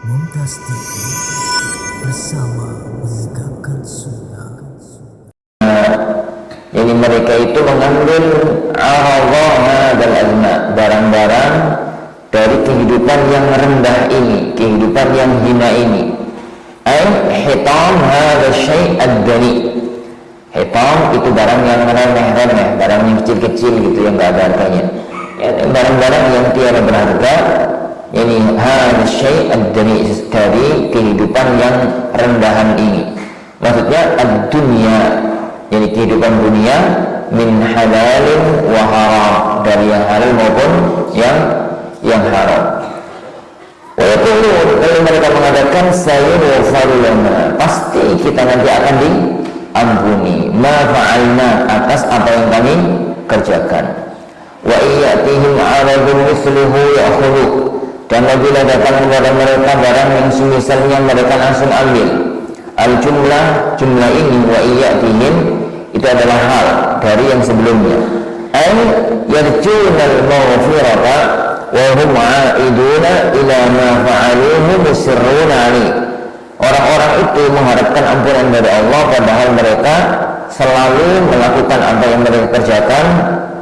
Mumtaz TV bersama menegakkan sunnah. Jadi mereka itu mengambil aradhana dan azma, barang-barang dari kehidupan yang rendah ini, kehidupan yang hina ini. Hitam hadha syai' ad-dani. Hitam itu barang yang remeh-remeh, barang yang kecil-kecil gitu, yang gak ada harganya. Barang-barang yang tiada berharga. Ini hadha syai' ad-dani, dari kehidupan yang rendahan ini. Maksudnya ad-dunya, jadi kehidupan dunia, min halalin wa haram, dari yang halal maupun yang haram. Wa yaqulun, kalau mereka mengatakan sayughfaru lana, pasti kita nanti akan diampuni ma fa'alna, atas apa yang kami kerjakan. Wa iyatihim 'aradun mithluhu ya'khudhu, dan apabila datang kepada mereka barang yang semisalnya, mereka langsung ambil. Jumlah ini wa iyatihim itu adalah hal dari yang sebelumnya. Yarjunal maghfirata wa hum 'aiduna ila ma fa'aluhu musirruna ali. Orang-orang itu mengharapkan ampunan dari Allah, padahal mereka selalu melakukan apa yang mereka kerjakan,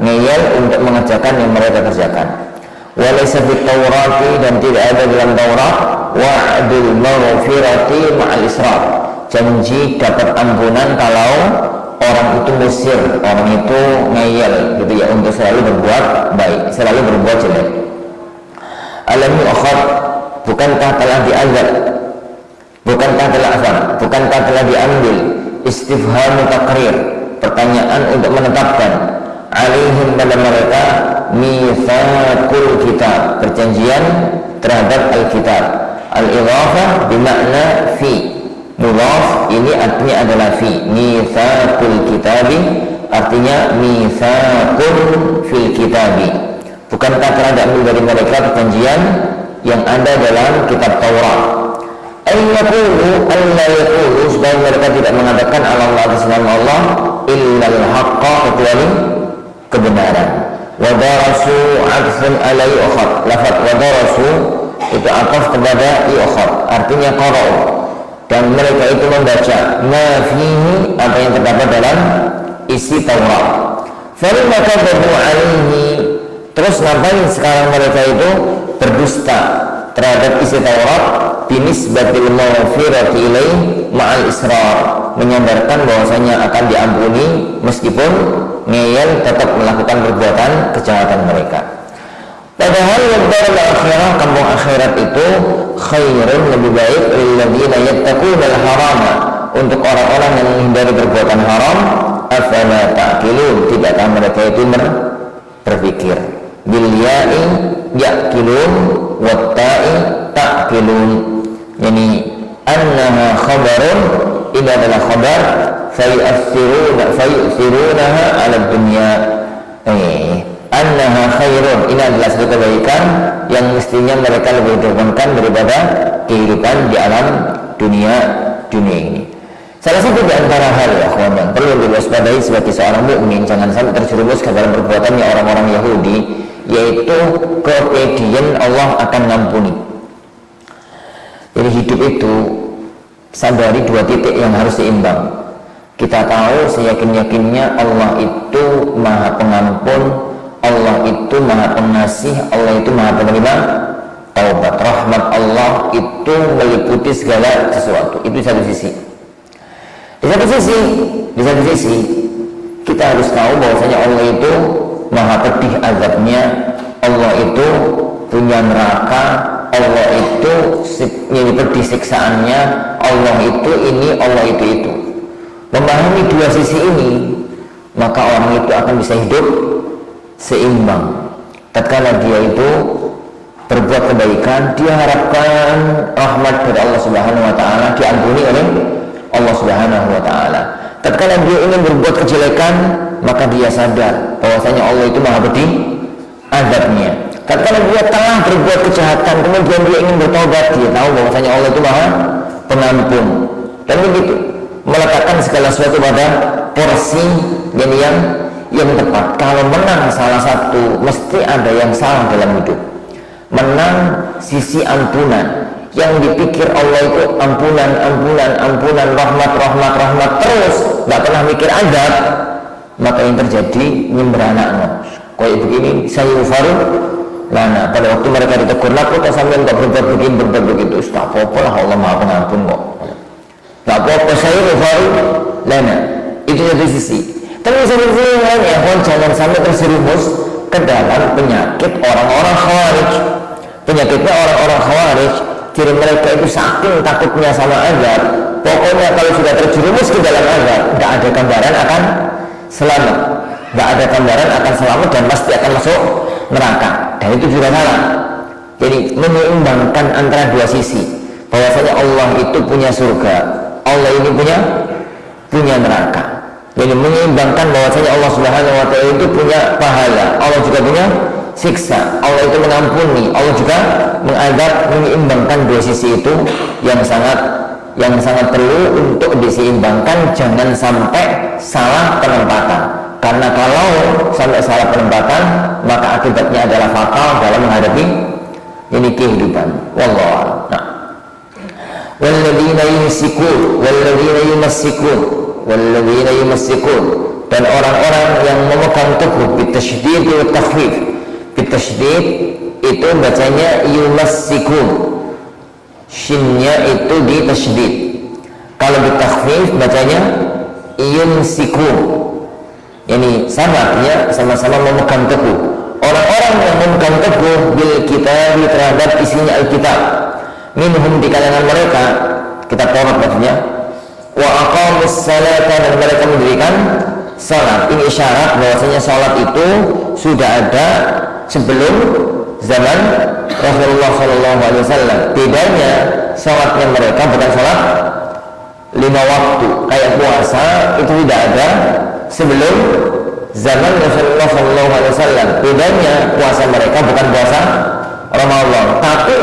ngeyel untuk mengerjakan yang mereka kerjakan. Walaysa fit Taurati, dan tidak ada dalam Taurat wa'dul maghfirati ma'al israr, janji dapat ampunan kalau orang itu musir, orang itu ngeyel gitu ya, untuk selalu berbuat baik, selalu berbuat jelek. Alam yu'akhad, bukankah telah diazab, bukankah telah diambil istifham takrir, pertanyaan untuk menetapkan, alaihim pada mereka, mitsaqul kitab, perjanjian terhadap Alkitab. Al-idhafah bimakna fi, mudhaf ini artinya adalah fi. Mitsaqul kitabi artinya mitsaqul fil kitabi, bukankah telah diambil dari mereka perjanjian yang ada dalam kitab Taurat. Ayyaqulu alla yaqulu, supaya mereka tidak mengatakan Allah atas nama Allah illal haqqa, kecuali kebenaran. Wadarasu atfun ala yu'khad, lafaz wadarasu itu ataf kepada yu'khad, artinya qara'u, dan mereka itu membaca ma fihi, apa yang terdapat dalam isi Taurat. Falamma kadzabu alaihi, terus ngapain sekarang mereka itu berdusta terhadap isi Taurat, binisbatil maghfirati ilaih ma'al israr, menyandarkan bahwasanya akan diampuni meskipun ngeyel tetap melakukan perbuatan kejahatan mereka. Padahal darul akhirah, kampung akhirat itu khairun, lebih baik, lilladzina yattaquna al-harama, untuk orang-orang yang menghindari perbuatan haram. Afala ta'qilun, tidakkah mereka itu berpikir? Bil ya'i ya'qilun wat ta'i ta'qilun, yani annaha khabarun, ini adalah khabar, fayu'thirunaha 'ala dunya. Annaha khairun, ini adalah satu kebaikan yang mestinya mereka lebih dahulukan daripada kehidupan di alam dunia ini. Salah satu di antara hal ya kawan yang perlu diwaspadai sebagai seorang mukmin, jangan sampai terjerumus ke dalam perbuatannya orang-orang Yahudi, yaitu kepedean Allah akan ngampuni. Jadi hidup itu sadari dua titik yang harus seimbang. Kita tahu seyakin-yakinnya Allah itu maha pengampun, Allah itu maha pengasih, Allah itu maha penerima taubat. Rahmat Allah itu meliputi segala sesuatu. Itu satu sisi. Di satu sisi kita harus tahu bahwasanya Allah itu maha pedih azabnya, Allah itu punya neraka, Allah itu pedih siksaannya, Allah itu ini, Allah itu. Memahami dua sisi ini, maka orang itu akan bisa hidup seimbang. Tatkala dia itu berbuat kebaikan, dia harapkan rahmat dari Allah Subhanahu wa taala, diampuni oleh Allah Subhanahu wa taala. Tatkala dia ingin berbuat kejelekan, maka dia sadar bahwasanya Allah itu maha pedih azabnya. Tatkala dia telah berbuat kejahatan, kemudian dia ingin bertobat, dia tahu bahwasanya Allah itu maha pengampun. Dan begitu, meletakkan segala sesuatu pada porsi yang tepat. Kalau menang salah satu, mesti ada yang salah dalam hidup. Menang sisi ampunan, yang dipikir Allah itu ampunan, rahmat terus, nggak pernah mikir adab, maka yang terjadi nyembranakno. Kayak begini, saya ufaru lana. Pada waktu mereka ditegur, laku tak sampai untuk berbuat begitu, tak apa-apa lah, Allah maha pengampun kok. Tak apa-apa, saya ufaru lana. Itu satu sisi. Tapi satu sisi yang lain, ya, jangan sampai terjerumus ke dalam penyakit orang-orang khawarij. Penyakitnya orang-orang khawarij, ciri mereka itu saking takutnya sama azab, pokoknya kalau sudah terjerumus ke dalam azab, tidak ada gambaran akan selamat, tidak ada gambaran akan selamat dan pasti akan masuk neraka. Dan itu juga salah. Jadi menyeimbangkan antara dua sisi, bahwasanya Allah itu punya surga, Allah ini punya neraka. Jadi menyeimbangkan bahwasanya Allah Subhanahu wa taala itu punya pahala, Allah juga punya siksa, Allah itu mengampuni, Allah juga mengadab. Menyeimbangkan dua sisi itu yang sangat perlu untuk diseimbangkan. Jangan sampai salah penempatan, karena kalau sampai salah penempatan maka akibatnya adalah fatal dalam menghadapi ini kehidupan. Wallahu a'lam. Nah, walladzina yumsikun, dan orang-orang yang memegang teguh bitasydid wa takhfif. Bitasydid itu bacanya yumassikun, shinnya itu ditasydid. Kalau bitakhfif bacanya yumsikun. Yani sama-sama memegang teguh. Orang-orang yang memegang teguh bil kitab, terhadap isinya Alkitab, minhum di kalangan mereka, kitab Taurat maksudnya, wa aqamus salata, dan mereka mendirikan salat. Ini isyarat bahwasanya salat itu sudah ada sebelum zaman Rasulullah SAW. Bedanya salatnya mereka bukan salat 5 waktu kayak puasa, itu tidak ada sebelum zaman Rasulullah SAW. Bedanya puasa mereka bukan puasa Ramadan, tapi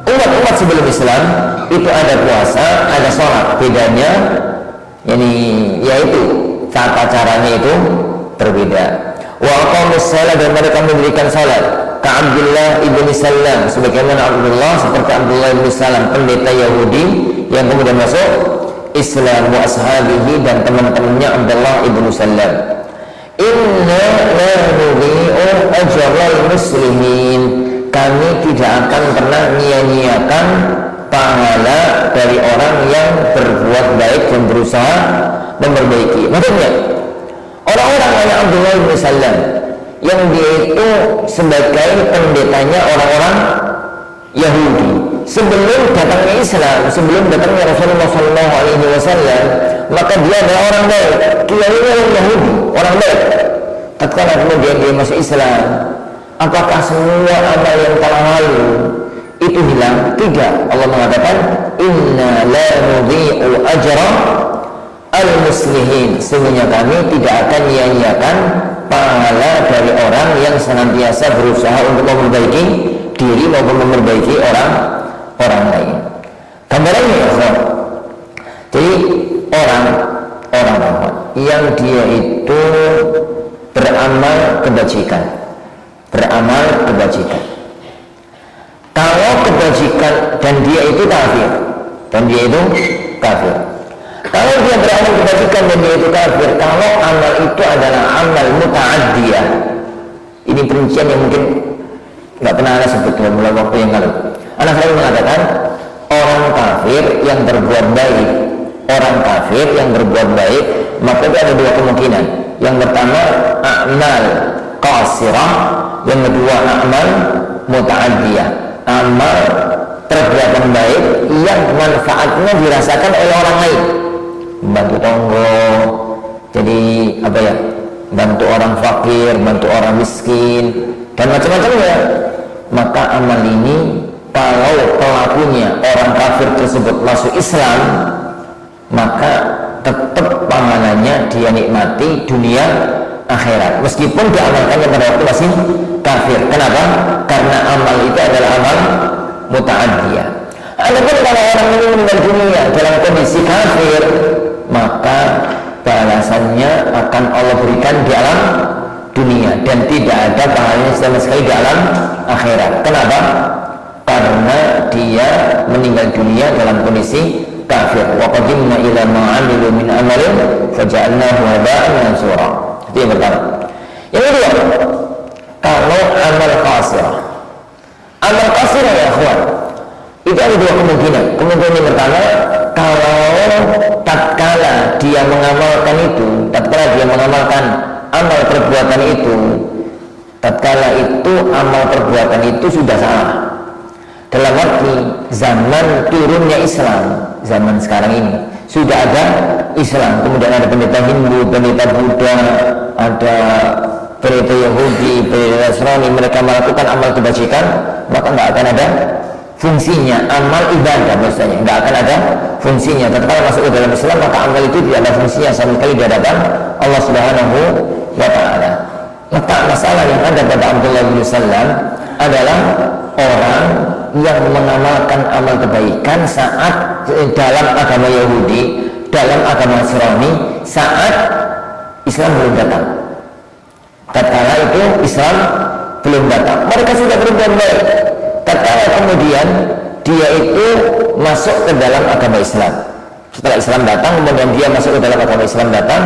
umat-umat sebelum Islam itu ada puasa, ada sholat. Bedanya yaitu tata caranya itu berbeda. Wa aqamus shalah, dan mereka mendirikan salat. Ka Abdullah ibn Salam, sebagaimana seperti Abdullah ibn Salam, pendeta Yahudi yang kemudian masuk Islam, wa ashabihi, dan teman-temannya Abdullah ibn Salam. Inna la nudhi'u ajral muslimin, kami tidak akan pernah menyia-nyiakan pahala dari orang yang berbuat baik dan berusaha memperbaiki. Maksudnya orang-orang kayak Abdullah bin Salam yang dia itu sebagai pendetanya orang-orang Yahudi sebelum datangnya Islam, sebelum datangnya Rasulullah SAW, maka dia adalah orang baik. Kiainya orang Yahudi, orang baik. Tatkala kemudian dia masuk Islam, apakah semua amal yang telah lalu itu hilang? Tidak. Allah mengatakan inna la nudhi'u ajra al-muslihin, sesungguhnya kami tidak akan menyia-nyiakan pahala dari orang yang senantiasa berusaha untuk memperbaiki diri maupun memperbaiki orang lain. Gambarannya ya, jadi orang yang dia itu beramal kebajikan. Kalau kebajikan dan dia itu kafir. Kalau dia beramal kebajikan dan dia itu kafir, kalau amal itu adalah amal muta'addiyah. Ini perincian yang mungkin nggak pernah ada sebut dalam waktu yang lalu. Anak selalu mengatakan orang kafir yang berbuat baik, maka itu ada dua kemungkinan. Yang pertama a'mal qasirah, yang kedua amal muta'addiyah, amal perbuatan baik yang manfaatnya dirasakan oleh orang lain, bantu tonggo, jadi bantu orang fakir, bantu orang miskin, dan macam-macamnya. Maka amal ini kalau pelakunya orang kafir tersebut masuk Islam, maka tetap pahalanya dia nikmati dunia akhirat meskipun diamalkannya pada waktu masih kafir. Kenapa? Karena amal itu adalah amal muta'addiyah. Adapun kalau orang ini meninggal dunia dalam kondisi kafir, maka balasannya akan Allah berikan di alam dunia dan tidak ada pahalanya sama sekali di alam akhirat. Kenapa? Karena dia meninggal dunia dalam kondisi kafir. Wa qadimna ila ma 'amilu min amalin faja'alnahu haba'an mansura. Itu yang pertama. Yang kedua, kalau amal qasirah. Amal qasirah ya ikhwan, itu ada dua kemungkinan. Kemungkinan yang pertama, kalau tatkala dia mengamalkan itu, tatkala dia mengamalkan amal perbuatan itu, tatkala itu amal perbuatan itu sudah salah. Dalam arti zaman turunnya Islam, zaman sekarang ini sudah ada Islam, kemudian ada pendeta Hindu, pendeta Buddha, ada pendeta Yahudi, pendeta Nasrani, mereka melakukan amal kebajikan, maka nggak akan ada fungsinya amal ibadah, maksudnya nggak akan ada fungsinya. Tatkala masuk ke dalam Islam, maka amal itu tidak ada fungsinya sama sekali di hadapan Allah Subhanahu wa Ta'ala. Letak masalah yang ada pada Abdullah bin Salam adalah orang yang mengamalkan amal kebaikan saat dalam agama Yahudi, dalam agama Nasrani, saat Islam belum datang. Tatkala itu Islam belum datang, mereka sudah berbuat baik. Tatkala kemudian dia itu masuk ke dalam agama Islam, setelah Islam datang, kemudian dia masuk ke dalam agama Islam datang,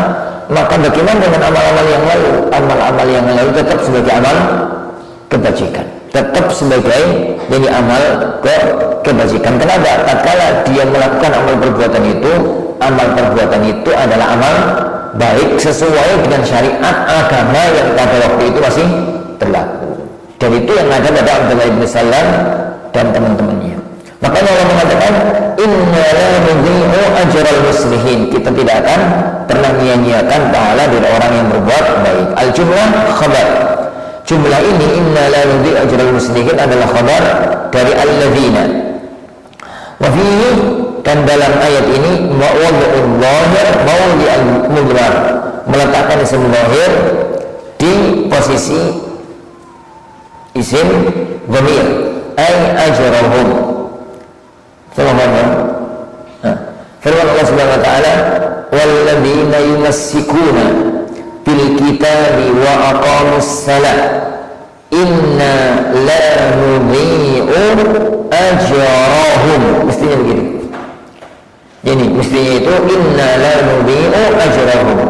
maka bagaimana dengan amal-amal yang lalu? Amal-amal yang lalu tetap sebagai amal kebajikan, tetap sebagai jadi amal kebajikan. Kenapa? Tatkala dia melakukan amal perbuatan itu adalah amal baik sesuai dengan syariat agama yang pada waktu itu masih berlaku. Dan itu yang ada pada Abdullah bin Salam dan teman-temannya. Makanya Allah mengatakan, inna la nudhi'u ajral muslihin. Kita tidak akan pernah menyia-nyiakan pahala dari orang yang berbuat baik. Al-jumlah khabar. Jumlah ini inna la nudhi'u ajral muslihin adalah khabar dari alladzina. Wa fihi, dan dalam ayat ini ma'wadul zahir mawdi'al mudhar, meletakkan isim zahir di posisi isim dhamir, ay ajrahum. Firman Allah Subhanahu wa taala, walladzina yumassikuna bil kitabi wa aqamus salah inna la nudhi'u ajrahum. Mestinya begitu. Jadi mestinya itu inna la nudhi'u ajrahum.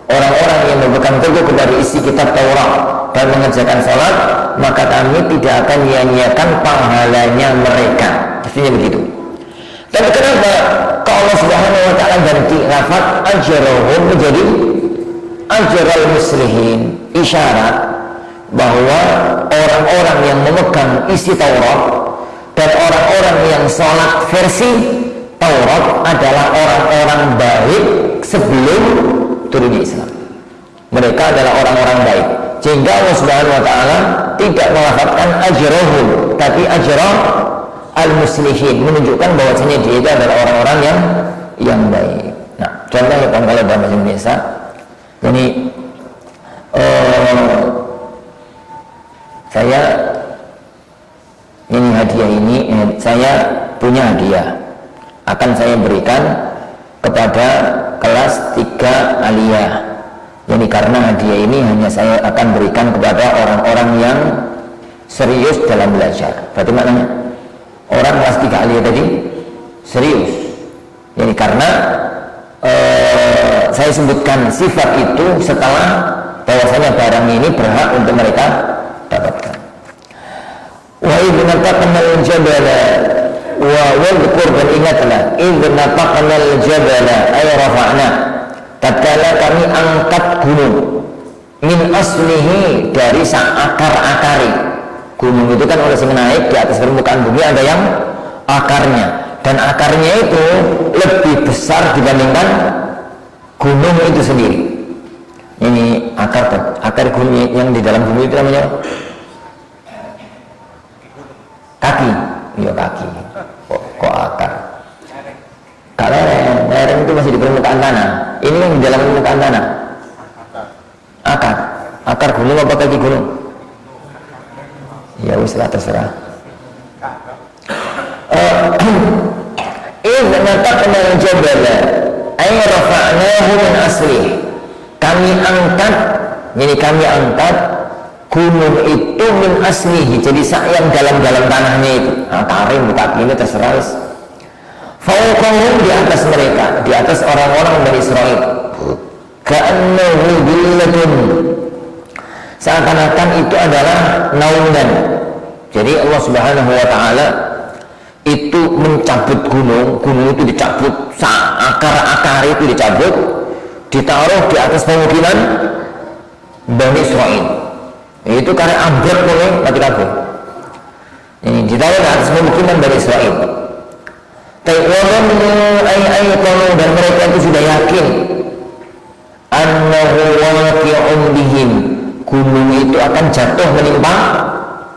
Orang-orang yang berpegang teguh kepada isi kitab Taurat dan mengerjakan salat, maka kami tidak akan menyia-nyiakan pahalanya mereka. Mestinya begitu. Tapi kenapa kalau Allah Subhanahu wa taala ganti lafaz ajrahum menjadi ajral muslihin? Isyarat bahwa orang-orang yang memegang isi Taurat dan orang-orang yang salat versi Taurat adalah orang-orang baik sebelum turunnya Islam. Mereka adalah orang-orang baik. Sehingga Allah Subhanahu wa taala tidak melafazkan ajrahum, tapi ajrah al-muslihin, menunjukkan bahwasanya dia itu adalah orang-orang yang baik. Nah, contohnya kalau dalam bahasa Indonesia, jadi saya ini hadiah ini, saya punya hadiah, akan saya berikan kepada kelas 3 aliyah. Jadi karena hadiah ini hanya saya akan berikan kepada orang-orang yang serius dalam belajar. Berarti maknanya orang kelas 3 aliyah tadi serius. Jadi karena saya sebutkan sifat itu setelah bahwasanya barang ini berhak untuk mereka dapatkan. Wa idh nataqnal jabala wa wadhkur, dan ingatlah idh nataqnal jabala ay rafa'na, tatkala kami angkat gunung, min aslihi, dari akar-akari. Gunung itu kan oleh naik di atas permukaan bumi ada yang akarnya, dan akarnya itu lebih besar dibandingkan gunung itu sendiri. Ini akar gunung yang di dalam bumi itu namanya kaki. Ya kaki. Kok akar? Kalau lereng itu masih di permukaan tanah. Ini yang di dalam permukaan tanah. Akar gunung apa kaki gunung? Ya wis lah, terserah. Idh nataqnal jabala ay rafa'nahu min asli. Kami angkat gunung itu min aslihi, jadi sayang dalam tanahnya itu. Tarim kaki ini terserah. Fauqahum, di atas mereka, di atas orang-orang Bani Israil. Ka'annahu billatun, seakan-akan itu adalah naungan. Jadi Allah Subhanahu wa taala itu mencabut gunung itu dicabut, akar itu dicabut, ditaruh di atas pemukiman Bani Israil. Itu karena ambruk mulai mati kabeh. Ini ditaruh di atas pemukiman Bani Israil. Dan mereka itu sudah yakin annahu waqi'un bihim, gunung itu akan jatuh menimpa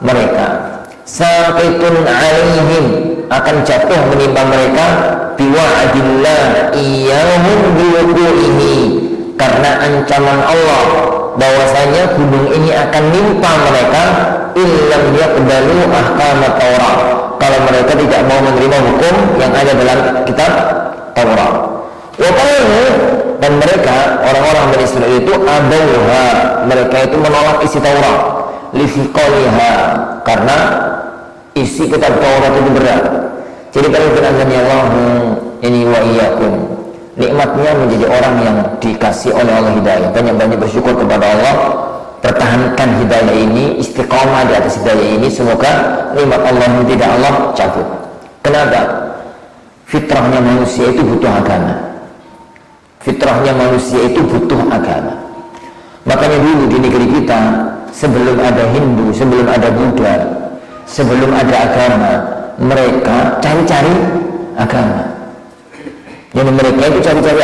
mereka. Saqitun alaihim, akan jatuh menimpa mereka. Biwa'adillah iyahum biwuqu'ihi, karena ancaman Allah bahwasanya gunung ini akan menimpa mereka. Illam yaqbalu ahkam Taurat, kalau mereka tidak mau menerima hukum yang ada dalam kitab Taurat. Dan mereka orang-orang Bani Israil itu abauha, mereka itu menolak isi Taurat, lifiqaliha, karena isi kitab Taurat itu berat. Jadi kalau kita Allah ini wa iyyakum, nikmatnya menjadi orang yang dikasih oleh Allah hidayah, banyak-banyak bersyukur kepada Allah, pertahankan hidayah ini, istiqomah di atas hidayah ini, semoga nikmat Allah yang tidak Allah cabut. Kenapa? Fitrahnya manusia itu butuh agama. Fitrahnya manusia itu butuh agama. Makanya dulu di negeri kita, sebelum ada Hindu, sebelum ada Buddha, sebelum ada agama, mereka cari-cari agama. Jadi mereka itu cari-cari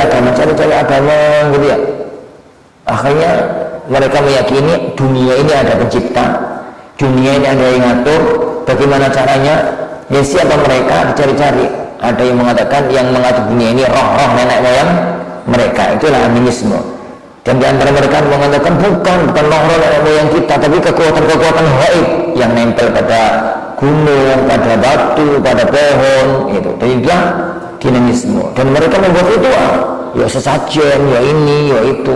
agama gitu ya. Akhirnya mereka meyakini dunia ini ada pencipta, dunia ini ada yang ngatur. Bagaimana caranya? Ya siapa mereka dicari-cari. Ada yang mengatakan yang mengatur dunia ini roh-roh nenek moyang mereka, itulah animisme. Dan di antara mereka mengatakan bukan roh-roh nenek moyang kita, tapi kekuatan-kekuatan gaib yang nempel pada gunung, pada batu, pada pohon, itu. Jadi dia dinamisme. Dan mereka membuat ritual, ya sesajen, ya ini, ya itu.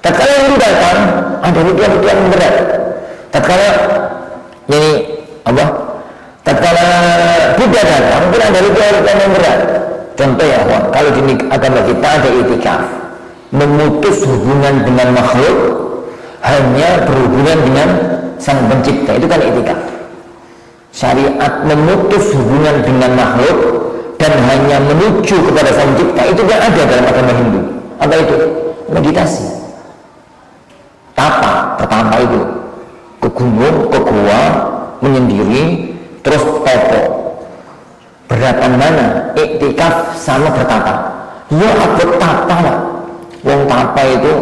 Tatkala yang datang, ada ritual-ritual yang berat. Tatkala ini apa? Tatkala Buddha datang, pun ada ritual-ritual yang berat. Contoh ya, kalau di agama kita ada itikaf, memutus hubungan dengan makhluk, hanya berhubungan dengan sang pencipta, itu kan itikaf. Syariat memutus hubungan dengan makhluk dan hanya menuju kepada sang pencipta, itu tidak ada dalam agama Hindu. Apa itu? Meditasi. Pertama itu ke gunung, ke gua, menyendiri, terus topo. Beratan mana? Iktikaf sama bertapa. Ya aku tapa lah. Wong tapa itu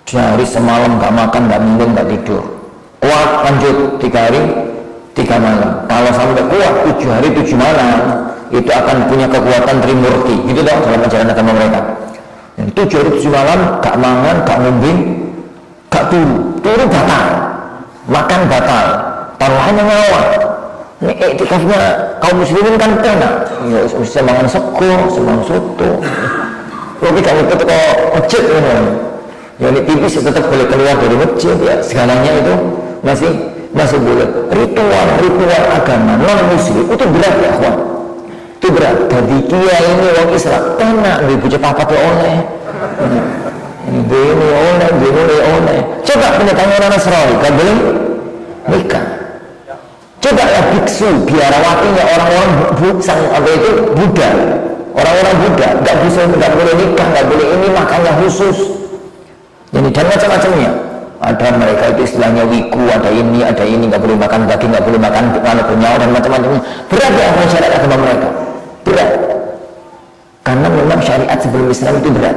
dari semalam gak makan, gak minum, gak tidur. Kuat lanjut 3 hari 3 malam. Kalau sampai kuat 7 hari 7 malam, itu akan punya kekuatan trimurti. Gitu dong dalam ajaran agama mereka. 7 hari 7 malam gak mangan, gak ngombe, gak turu batal, makan batal, taruhannya nyawa. Ini iktikafnya kaum muslimin kan enak, ya bisa makan sego, semang soto. Kalau kita ikut ke masjid, ya ini tipis tetap boleh keluar dari masjid, ya segalanya itu masih boleh. Ritual agama non muslim itu berat ya, kawan. Itu berat. Dari kiai ini orang Islam enak, ibu cepat pakai oleh. Ini oleh. Coba tanya orang Nasrani, kan boleh nikah. Coba ya biksu, biarawatinya orang-orang Buddha, orang-orang Buddha nggak boleh nikah, nggak boleh ini, makannya khusus. Jadi dan macam-macamnya. Ada mereka itu istilahnya wiku, ada ini nggak boleh makan daging, nggak boleh makan bernyawa dan macam-macamnya. Berat ya syariat agama mereka, berat. Karena memang syariat sebelum Islam itu berat.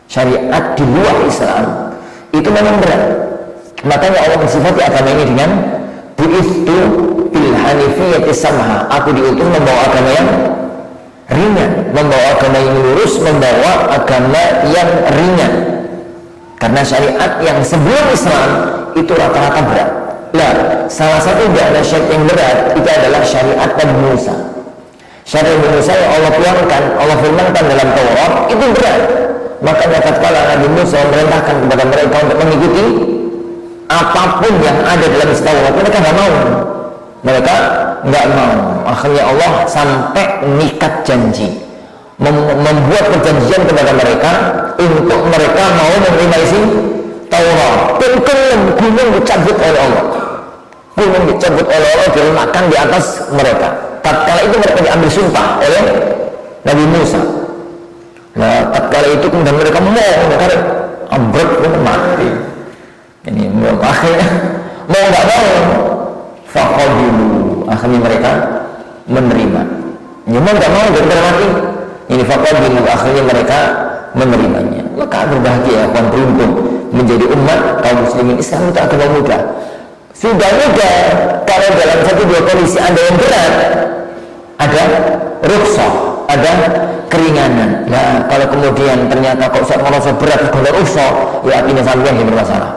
Syariat di luar Islam itu memang berat. Makanya Allah mensifati agama ini dengan bu'ithu bil hanifiyyati samha, aku diutus membawa agama yang ringan, membawa agama yang lurus, membawa agama yang ringan. Karena syariat yang sebelum Islam itu rata-rata berat. Nah, salah satu dari syariat yang berat itu adalah syariat Nabi Musa. Syariat Nabi Musa yang Allah tuangkan, Allah firmankan dalam Taurat itu berat. Makanya tatkala Nabi Musa memerintahkan kepada mereka untuk mengikuti apapun yang ada dalam isi Taurat. Mereka nggak mau. Mereka nggak mau. Akhirnya Allah sampai nikat janji, membuat perjanjian kepada mereka untuk mereka mau menerima isi Taurat. Dan gunung dicabut oleh Allah. Gunung dicabut oleh Allah, diletakkan di atas mereka. Tatkala itu mereka diambil sumpah oleh Nabi Musa. Nah, tatkala itu kemudian mereka mereka ambruk pun mati. Ini akhirnya mau nggak mau, faqabilu, akhirnya mereka menerima. Ya mau nggak mau daripada mati. Ini faqabilu, akhirnya mereka menerimanya. Maka berbahagia, kawan, beruntung menjadi umat kaum muslimin. Islam itu agama mudah. Sudah mudah kalau dalam satu dua kondisi Anda yang berat, ada rukhsah, ada keringanan. Nah, kalau kemudian ternyata kok saya merasa berat kalau rukhsah, ya artinya sampean yang bermasalah.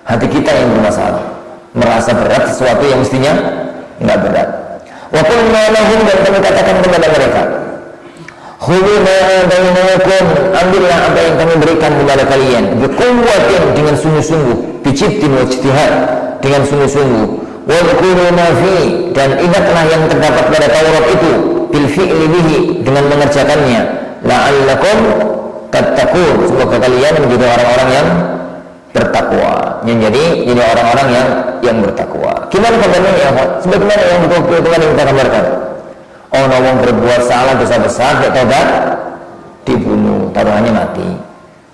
Hati kita yang bermasalah, merasa berat sesuatu yang mestinya enggak berat. Wa qulna lahum, dan kami katakan kepada mereka, khudhu ma bainakum, ambillah apa yang kami berikan kepada kalian, biquwwatin, dengan sungguh-sungguh, bijiddin wa ijtihad, dengan sungguh-sungguh, wa dhkuru ma fi, dan ingatlah yang terdapat pada Taurat itu, bil fi'li bihi, dengan mengerjakannya, la'allakum tattaqun, semoga kalian menjadi orang-orang yang bertakwa. Jadi orang-orang yang bertakwa. Gimana kabarnya ya, sebagaimana yang kemarin kita kabarkan. Oh, wong berbuat salah dosa besar, tidak tobat, dibunuh, taruhannya mati.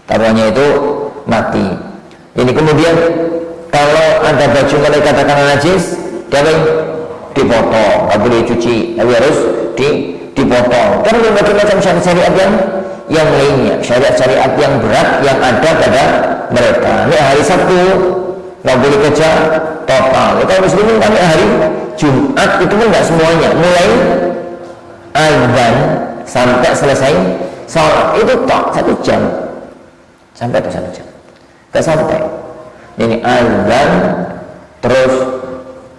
Taruhannya itu mati. Ini kemudian kalau ada baju mulai katakan najis, dia dipotong, nggak boleh dicuci, tapi harus dipotong. Dan berbagai macam syariat yang lainnya, syariat yang berat yang ada pada mereka. Ini hari Sabtu nggak boleh kerja total. Kalau muslimin kami hari Jumat itu pun nggak semuanya, mulai azan sampai selesai sholat itu tak 1 jam, sampai ke 1 jam, nggak sampai. Ini azan terus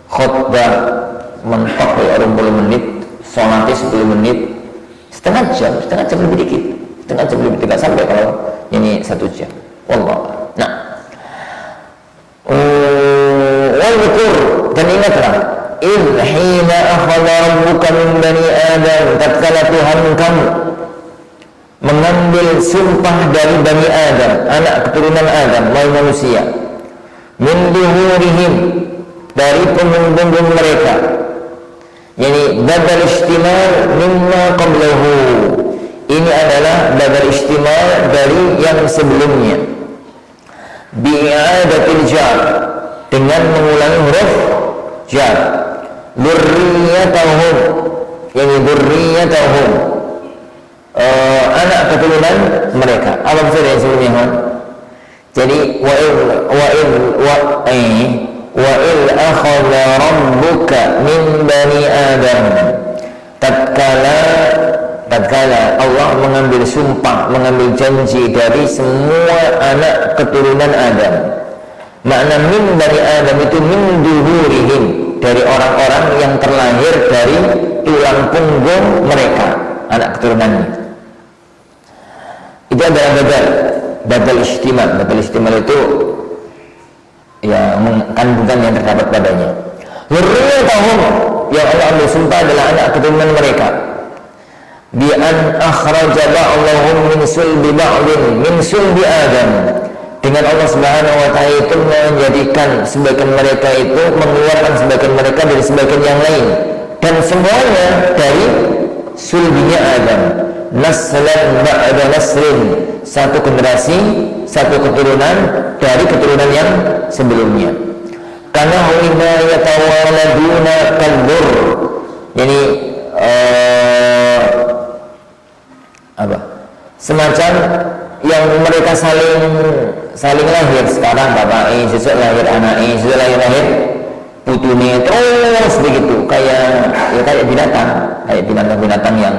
khutbah mentok ya 20 menit, sholatnya 10 menit, setengah jam lebih dikit, setengah jam lebih tidak sampai kalau ini 1 jam. Wallah. Nah, wal-dhukur, dan ingatlah, hina akhadha rabbuka min bani Adam, tatkala Tuhan kamu mengambil sumpah dari Bani Adam, anak keturunan Adam, manusia, min duhurihim, dari punggung mereka. Yani badal istimal mimma qablahu, ini adalah badal istimal dari yang sebelumnya. Bi'adatil jar, dengan mengulangi huruf jar. Dzurriyyatahum, yani dzurriyyatahum, anak keturunan mereka. Apa maksudnya yang sebelumnya? Jadi wa il akhadha rabbuka min bani Adam, tatkala Allah mengambil sumpah, mengambil janji dari semua anak keturunan Adam. Makna min bani Adam itu min duhurihim, dari orang-orang yang terlahir dari tulang punggung mereka, anak keturunannya. Itu adalah badal istimal. Badal istimal itu ya kandungan yang terdapat padanya. Dzurriyyatahum, yang Allah ambil sumpah adalah anak keturunan mereka. Bi an akhraja ba'dahum min sulbi ba'din min sulbi Adam, dengan Allah Subhanahu wa taala itu menjadikan sebagian mereka itu, mengeluarkan sebagian mereka dari sebagian yang lain, dan semuanya dari sulbinya Adam. Naslan ba'da naslin, satu generasi, satu keturunan dari keturunan yang sebelumnya. Karena hina yatawaladuna kalbur, yani semacam yang mereka saling lahir. Sekarang bapak sesuk lahir anak sesuk lahir putune, terus begitu, kayak binatang yang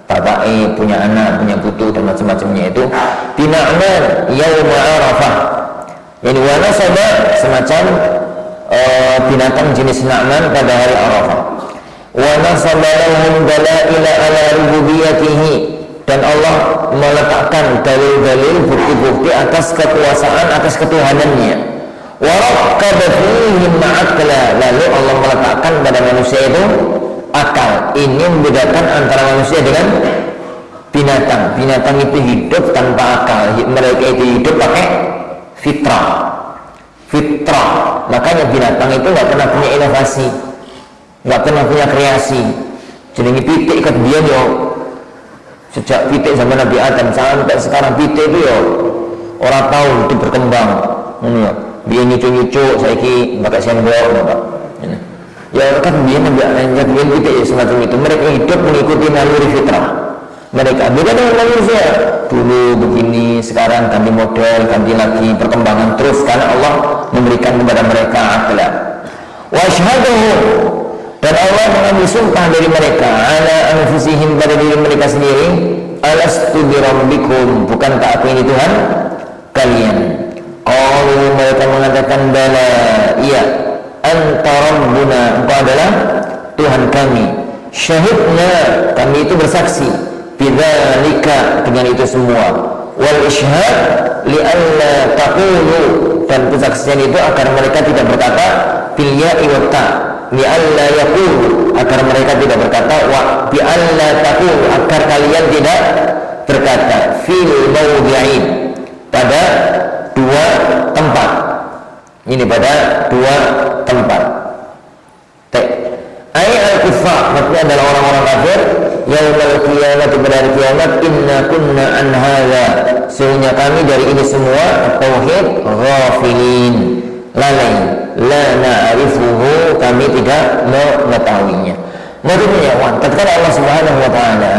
bapak punya anak, punya putu dan macam-macamnya itu. Bina'man yauma Arafah, yani wa nasaba, semacam binatang jenis na'man pada hari Arafah. Wa nasaba lahum dalaila ala rububiyatihi, dan Allah meletakkan dalil-dalil, bukti-bukti atas kekuasaan, atas ketuhanannya. wa rakkaba fihim aqla, lalu Allah meletakkan pada manusia itu akal. Ini membedakan antara manusia dengan binatang. Binatang itu hidup tanpa akal, mereka itu hidup pakai fitrah. Makanya binatang itu nggak pernah punya inovasi, nggak pernah punya kreasi. Jadi pitik kat dia yo, sejak pitik zaman Nabi Adam sampai sekarang pitik itu yo orang tahu itu berkembang. Dia nyucu saiki pakai sendok, ya kan dia Nabi Adam pitik ya semacam itu. Mereka hidup mengikuti naluri fitrah mereka. Beda dengan manusia, dulu begini, sekarang ganti model, ganti lagi, perkembangan terus karena Allah memberikan kepada mereka akhlak. Wa asyhaduhum, dan Allah mengambil sumpah dari mereka ala anfusihim, pada diri mereka sendiri, alastu bi rabbikum, bukankah aku ini Tuhan kalian? Qalu, mereka mengatakan bala, iya, anta rabbuna, engkau adalah Tuhan kami. Syahidna, kami itu bersaksi, bidzalika, dengan itu semua, wal ishhad li'alla taqulu, dan persaksian itu agar mereka tidak berkata bil ya'i wa ta, li'alla yaqulu, agar mereka tidak berkata, wa bi'alla taqulu, agar kalian tidak berkata, fil mawdi'in, pada dua tempat. Ini pada dua tempat. Ai al-kuffar, maksudnya adalah orang-orang kafir, yaumul qiyamah, pada hari kiamat, inna kunna an hadza, sesungguhnya kami dari ini semua tauhid ghafilin, lalai, la na'rifuhu, kami tidak mengetahuinya. Maksudnya tatkala Allah Subhanahu wa taala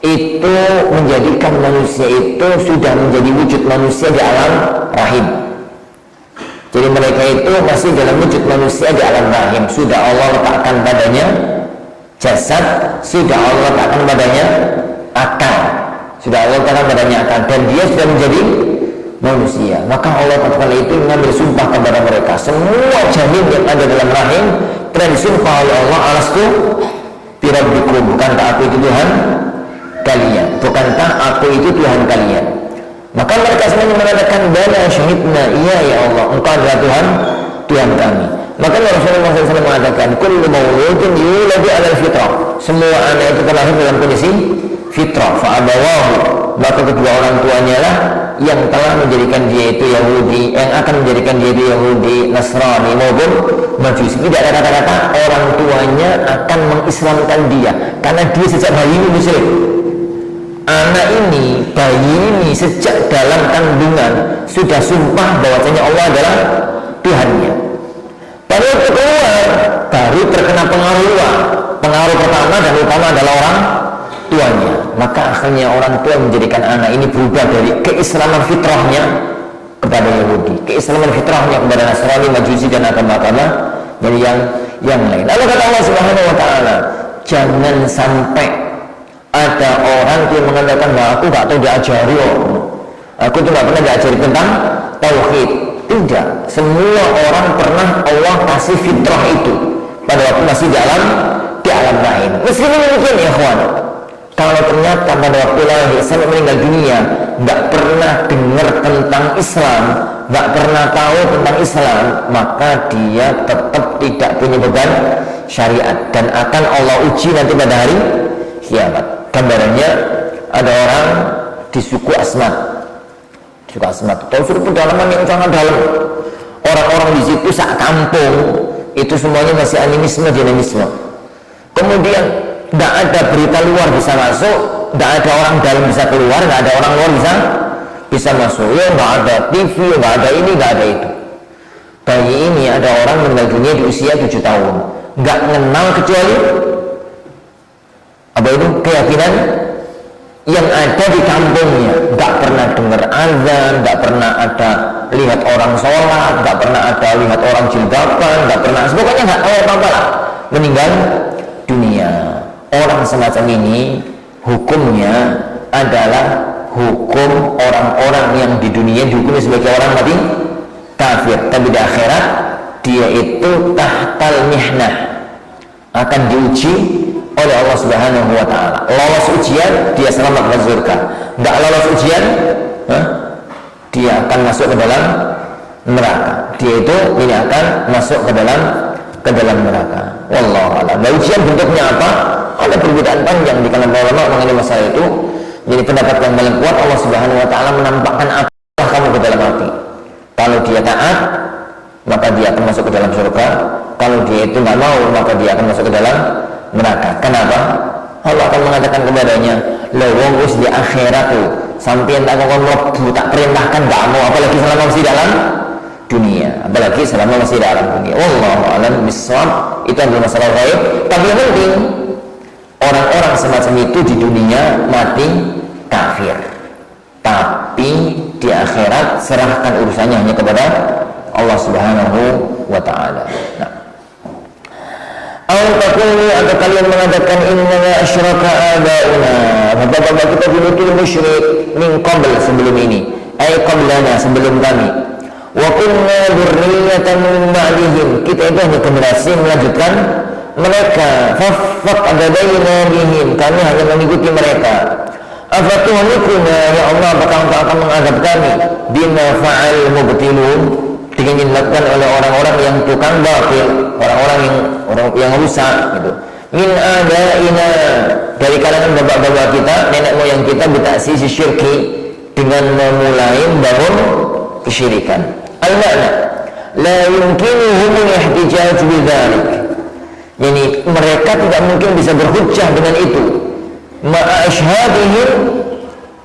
itu menjadikan manusia itu sudah menjadi wujud manusia di alam rahim. Jadi mereka itu masih dalam wujud manusia di alam rahim. Sudah Allah letakkan padanya jasad, sudah Allah letakkan padanya akal, sudah Allah letakkan padanya akal, dan dia sudah menjadi manusia. Maka Allah tatkala itu mengambil sumpah kepada mereka, semua janin yang ada dalam rahim telah disumpah oleh Allah, alastu bi rabbikum, bukankah aku itu Tuhan kalian, bukankah aku itu Tuhan kalian. Maka mereka semuanya mengatakan bala syahidna, iya ya Allah, engkau adalah Tuhan kami. Maka Rasulullah SAW mengatakan kullu mauludin yuladu alal fitrah, semua anak itu terlahir dalam kondisi fitrah. Fa'abawahu, maka kedua orang tuanya lah yang telah menjadikan dia itu Yahudi, yang akan menjadikan dia itu Yahudi, Nasrani maupun Majusi. Tidak ada kata-kata orang tuanya akan mengislamkan dia, karena dia sejak bayi ini musyrik. Anak ini, bayi ini sejak dalam kandungan sudah sumpah bahwasanya Allah adalah Tuhannya. Pada waktu keluar baru terkena pengaruh luar. Pengaruh pertama dan utama adalah orang tuanya. Maka akhirnya orang tua menjadikan anak ini berubah dari keislaman fitrahnya kepada Yahudi, keislaman fitrahnya kepada Nasrani, Majusi, dan agama-agama yang lain. Lalu kata Allah Subhanahu wa taala, jangan sampai ada orang yang mengatakan, nah aku gak tahu diajari, aku tuh gak pernah diajari tentang tauhid. Tidak, semua orang pernah Allah kasih fitrah itu pada waktu masih di alam lain. Meskipun mungkin ya kawan, kalau ternyata pada waktu lahir sampai meninggal dunia gak pernah dengar tentang Islam, gak pernah tahu tentang Islam, maka dia tetap tidak punya beban syariat dan akan Allah uji nanti pada hari kiamat. Gambarannya ada orang di suku Asmat, tahu suku pedalaman yang sangat dalam. Orang-orang di situ sak kampung itu semuanya masih animisme, dinamisme. Kemudian tidak ada berita luar bisa masuk, tidak ada orang dalam bisa keluar, tidak ada orang luar bisa masuk. Ya tidak ada TV, tidak ada ini, tidak ada itu. Bayi ini ada orang meninggal dunia di usia 7 tahun, nggak kenal kecuali apa itu keyakinan yang ada di kampungnya. Nggak pernah dengar azan, nggak pernah ada lihat orang sholat, nggak pernah ada lihat orang jilbaban, nggak pernah, pokoknya nggak tahu apa-apa lah. Meninggal dunia. Orang semacam ini hukumnya adalah hukum orang-orang yang di dunia dihukumi sebagai orang mati kafir, tapi di akhirat dia itu tahtal mihnah, akan diuji oleh Allah Subhanahu wa taala. Lolos ujian dia selamat masuk surga. Enggak lolos ujian, dia akan masuk ke dalam neraka. Dia itu tidak akan masuk ke dalam neraka. Wallahu a'lam. Nah, ujian bentuknya apa? Ada perbedaan panjang di kalangan ulama mengenai masalah itu. Jadi pendapat yang paling kuat, Allah Subhanahu wa taala menampakkan apa kamu ke dalam hati. Kalau dia taat, maka dia akan masuk ke dalam surga. Kalau dia itu nggak mau, maka dia akan masuk ke dalam neraka. Kenapa? Allah akan mengatakan kepadanya, "La wis di akhirat tuh, sampai tak akan mlebu, tak perintahkan nggak mau, apalagi selama masih dalam dunia, apalagi selama masih dalam dunia." Wallahu a'lam bishawab. Itu adalah masalah gaib. Tapi yang penting, orang-orang semacam itu di dunia mati kafir, tapi di akhirat serahkan urusannya hanya kepada Allah Subhanahu wa ta'ala. Nah, atau kalian mengatakan innama asyraka abauna, bapak-bapak kita dulu itu musyrik min qabl, sebelum ini, ay qablana, sebelum kami, wa kunna dzurriyyatan min ba'dihim, kita itu hanya generasi melanjutkan mereka, faqad baina bihim, kami hanya mengikuti mereka. Afatuhlikuna, ya Allah, apakah engkau akan mengadab kami bima fa'al mubtilun, dengan dilakukan oleh orang-orang yang tukang batil, orang-orang yang rusak gitu. Min adaina, dari kalangan bapak-bapak kita, nenek moyang kita, bitaksisi syirki, dengan memulai bangun kesyirikan. Al-makna la yumkinuhum ihtijaj bidzalik, yani mereka tidak mungkin bisa berhujjah dengan itu, ma'ashhadihim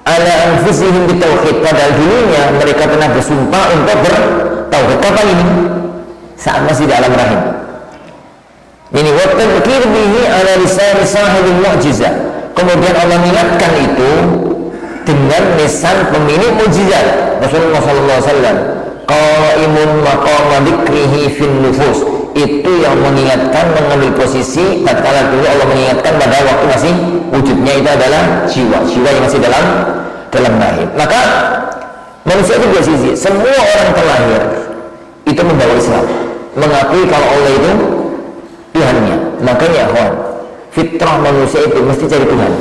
ala anfusihim bitauhid, padahal dulunya mereka pernah bersumpah untuk bertauhid. Kapan ini? Saat masih di alam rahim. Ini wa tadhkir bihi ala lisan sahibil mu'jizah, kemudian Allah mengingatkan itu dengan lisan pemilik mukjizat Rasulullah sallallahu alaihi wasallam, qaimun maqama dzikrihi fin nufus, itu yang mengingatkan, mengambil posisi tatkala dulu Allah mengingatkan pada waktu masih wujudnya itu adalah jiwa yang masih dalam rahim. Maka manusia itu dua sisi. Semua orang terlahir itu membawa Islam, mengakui kalau Allah itu Tuhannya. Makanya fitrah manusia itu mesti cari Tuhan,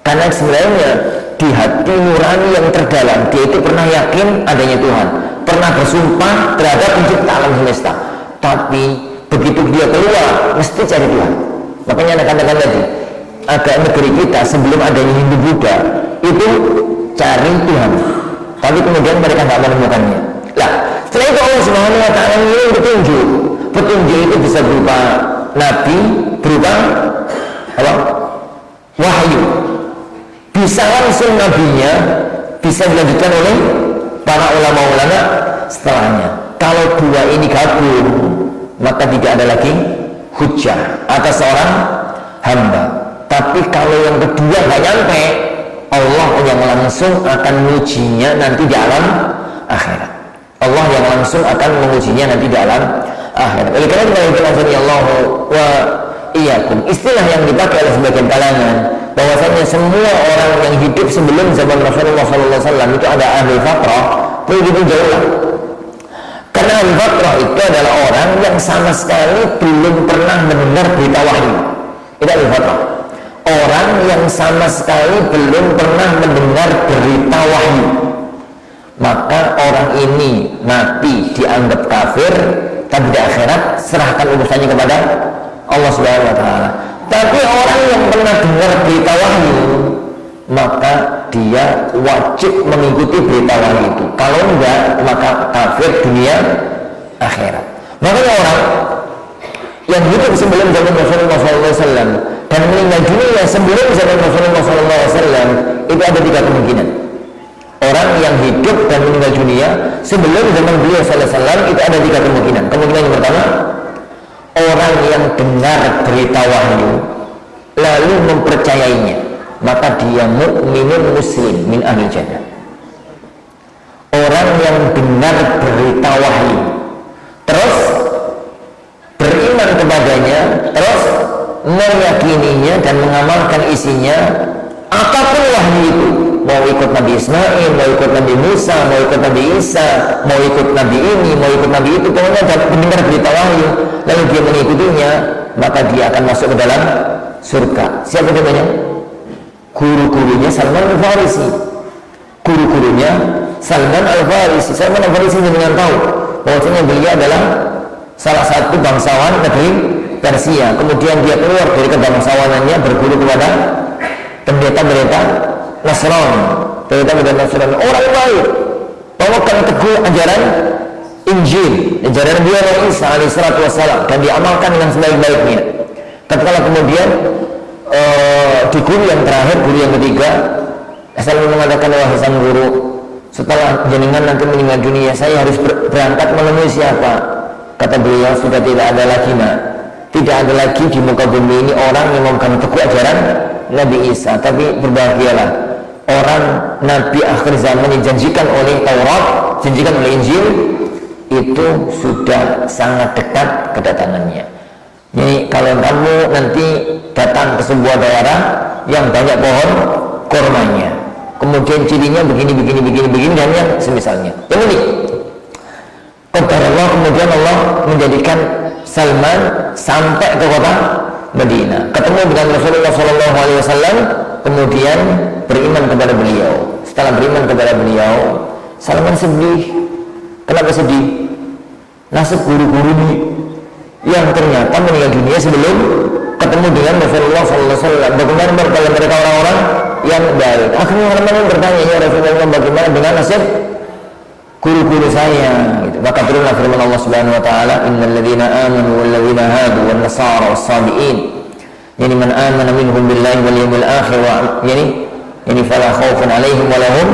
karena sebenarnya di hati nurani yang terdalam dia itu pernah yakin adanya Tuhan, pernah bersumpah terhadap pencipta alam semesta. Tapi begitu dia keluar mesti cari Tuhan. Makanya anak-anak tadi agak negeri kita sebelum adanya Hindu Buddha itu cari Tuhan, tapi kemudian mereka nggak menemukannya. Lah setelah itu Allah Subhanahu wa ta'ala ini petunjuk itu bisa berupa nabi, berupa apa? Wahyu, bisa langsung nabinya, bisa dilanjutkan oleh para ulama-ulama setelahnya. Kalau dua ini gabung, maka tidak ada lagi hujjah atas seorang hamba. Tapi kalau yang kedua nggak nyampe, Allah yang langsung akan mengujinya nanti di alam akhirat. Allah yang langsung akan mengujinya nanti di alam akhirat. Oleh karena itu Allah wa iyyakum, istilah yang dipakai oleh sebagian kalangan bahwasanya semua orang yang hidup sebelum zaman Rasulullah SAW itu ada ahli fatrah, begitu jauh lah. Karena ahli fatrah itu adalah orang yang sama sekali belum pernah mendengar berita wahyu. Itu ahli fatrah. Orang yang sama sekali belum pernah mendengar berita wahyu, maka orang ini mati dianggap kafir, tapi di akhirat serahkan urusannya kepada Allah Subhanahu wa ta'ala. Tapi orang yang pernah dengar berita wahyu, maka dia wajib mengikuti berita wahyu itu. Kalau enggak, maka kafir dunia akhirat. Makanya orang yang hidup sebelum zaman Rasulullah SAW dan meninggal dunia sebelum zaman Rasulullah SAW itu ada tiga kemungkinan. Orang yang hidup dan meninggal dunia sebelum zaman beliau SAW itu ada tiga kemungkinan. Kemungkinan yang pertama, orang yang dengar berita wahyu lalu mempercayainya, maka dia mukminun muslim min ahli jannah. Orang yang dengar berita wahyu terus beriman kepadanya, terus meyakininya dan mengamalkan isinya, apapun wahyu itu, mau ikut Nabi Ismail, mau ikut Nabi Musa, mau ikut Nabi Isa, mau ikut Nabi ini, mau ikut Nabi itu, pokoknya mendengar berita wahyu lalu dia mengikutinya, maka dia akan masuk ke dalam surga. Siapa namanya? Guru-gurunya Salman Al-Farisi. Guru-gurunya Salman Al-Farisi. Salman Al-Farisi dengan tahu bahwasanya beliau adalah salah satu bangsawan negeri Persia. Kemudian dia keluar dari kebangsawanannya berguru kepada pendeta-pendeta Nasrani. Pendeta-pendeta Nasrani orang baik, bawakan teguh ajaran Injil, ajaran Nabi Isa alaihissalatu wassalam, dan diamalkan dengan sebaik-baiknya. Tatkala kemudian di guru yang terakhir, guru yang ketiga, Salman mengatakan, wahai sang guru, setelah jenengan nanti meninggal dunia, saya harus berangkat menemui siapa? Kata beliau, sudah tidak ada lagi, nak. Tidak ada lagi di muka bumi ini orang yang memegang teguh ajaran Nabi Isa. Tapi berbahagialah orang Nabi akhir zaman dijanjikan oleh Taurat, dijanjikan oleh Injil, itu sudah sangat dekat kedatangannya. Jadi kalau kamu nanti datang ke sebuah daerah yang banyak pohon kormanya, kemudian cirinya begini dan yang semisalnya. Yang ini qadarullah, kemudian Allah menjadikan Salman sampai ke kota Madinah, ketemu dengan Rasulullah SAW, kemudian beriman kepada beliau. Setelah beriman kepada beliau, Salman sedih. Kenapa sedih? Nasib guru-guru ini yang ternyata meninggal dunia sebelum ketemu dengan Rasulullah SAW. Bagaimana kalau mereka orang-orang yang baik? Akhirnya orang-orang bertanya, ya Rasulullah, bagaimana dengan nasib guru-guru saya? Gitu. Maka turunlah firman Allah Subhanahu Wa Taala, Innal ladzina amanu wal ladzina hadu wan nasara was sabiin. Yani man amana minhum billahi wal yawmil akhir wa yani fala khaufun alaihim wa lahum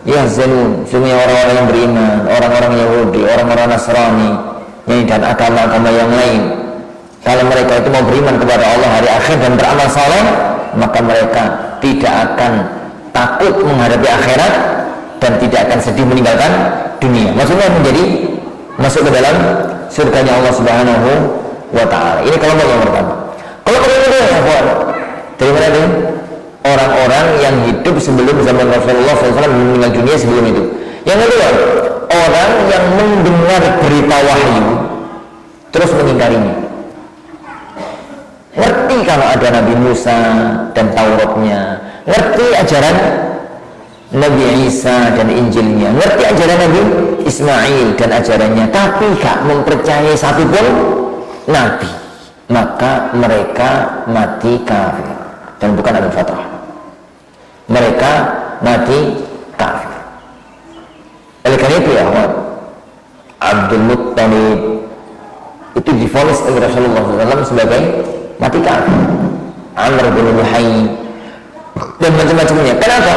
yahzanun. Semua orang-orang yang beriman, orang-orang Yahudi, orang-orang Nasrani, dan agama-agama yang lain, kalau mereka itu mau beriman kepada Allah hari akhir dan beramal saleh, maka mereka tidak akan takut menghadapi akhirat dan tidak akan sedih meninggalkan dunia. Maksudnya menjadi masuk ke dalam surganya Allah Subhanahu wa Ta'ala. Ini kelompok yang pertama. Kelompok yang kedua, dari mana itu? Orang-orang yang hidup sebelum zaman Rasulullah SAW meninggal dunia sebelum itu. Yang kedua, orang yang mendengar berita wahyu terus mengingkarinya. Ngerti kalau ada Nabi Musa dan Tauratnya, ngerti ajaran Nabi Isa dan Injilnya, ngerti ajaran Nabi Ismail dan ajarannya, tapi gak mempercayai satupun Nabi, maka mereka mati kafir dan bukan Abu Fatrah. Mereka mati kafir. Oleh karena itu ya, Abdul Muttalib itu divonis oleh Rasulullah SAW sebagai mati kafir. Amr bin Luhai dan macam-macamnya. Kenapa?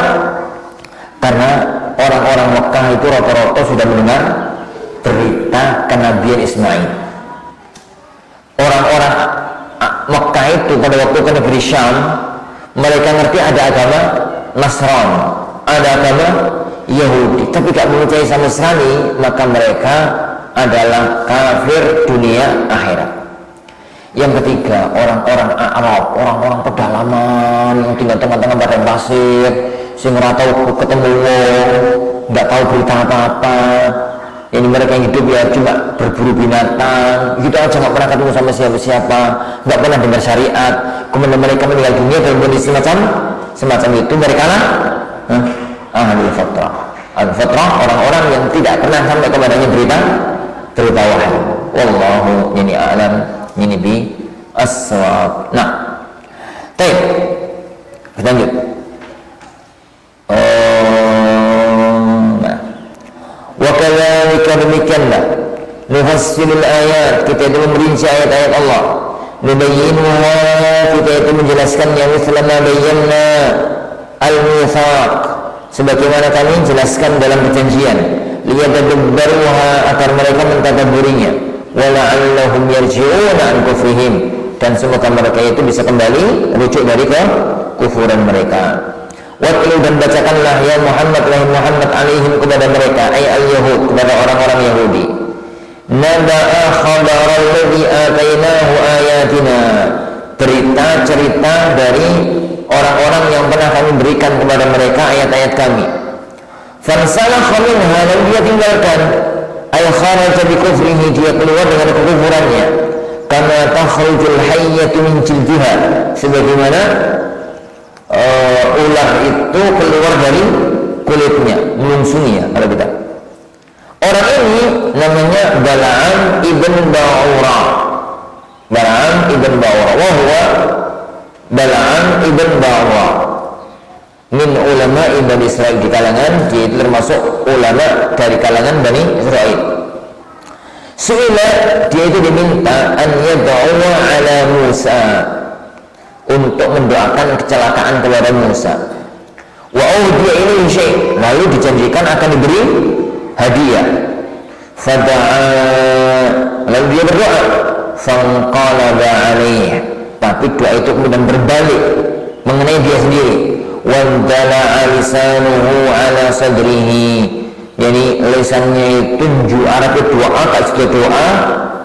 Karena orang-orang Mekah itu rata-rata sudah mendengar berita kenabian Ismail. Orang-orang Mekah itu pada waktu ke negeri Syam, mereka ngerti ada agama Nasrani, ada agama Yahudi, tapi tidak percaya sama sekali, maka mereka adalah kafir dunia akhirat. Yang ketiga, orang-orang Arab, orang-orang pedalaman yang tinggal tengah-tengah padang pasir, sing ora tahu ketemu wong, nggak tahu berita apa-apa. Ini mereka yang hidup ya cuma berburu binatang, gitu aja, nggak pernah ketemu sama siapa-siapa, nggak pernah dengar syariat. Kemudian mereka meninggal dunia dalam kondisi semacam itu, mereka lah ahlul fatrah. Ahlul fatrah, orang-orang yang tidak pernah sampai kepadanya berita wahyu. Wallahu ini alam ini bi as-shawab. Nah, baik, kita lanjut. Wa kadzalika demikianlah nufassilul ayat, kita itu merinci ayat-ayat Allah, nubayyinuha, kita itu menjelaskannya, misalnya bayyana al-mitsaq, sebagaimana kami jelaskan dalam perjanjian, liyadabbaruha, agar mereka mentadabburinya, wa la'allahum yarji'una an kufrihim, dan semoga mereka itu bisa kembali rujuk dari kekufuran mereka. Watlu, dan bacakanlah ya Muhammad, wahai Muhammad, alaihim, kepada mereka, ay al-yahud, kepada orang-orang Yahudi, naba'a khabaral ladzi atainahu ayatina, berita cerita dari orang-orang yang pernah kami berikan kepada mereka ayat-ayat kami. Fansalakha minha, dan dia tinggalkan, ay kharaja bi kufrihi, dia keluar dengan kekufurannya, kama takhrujul hayyatu min jildiha, sebagaimana ular itu keluar dari kulitnya, melungsungi ya kalau kita. Orang ini namanya Bala'am ibn Ba'ura. Bala'am ibn Ba'ura. Wahwa Bala'am ibn Ba'ura min ulama Bani Israel, di kalangan dia itu termasuk ulama dari kalangan Bani Israel. Su'ila, dia itu diminta an yad'uwa ala Musa, untuk mendoakan kecelakaan kepada Musa. Wa dia ini syai', lalu dijanjikan akan diberi hadiah. Fada'a, lalu dia berdoa. Fanqalaba alaih, tapi doa itu kemudian berbalik mengenai dia sendiri. Wandala'a lisanuhu ala sadrihi, jadi lisannya itu arah doa, kasih doa,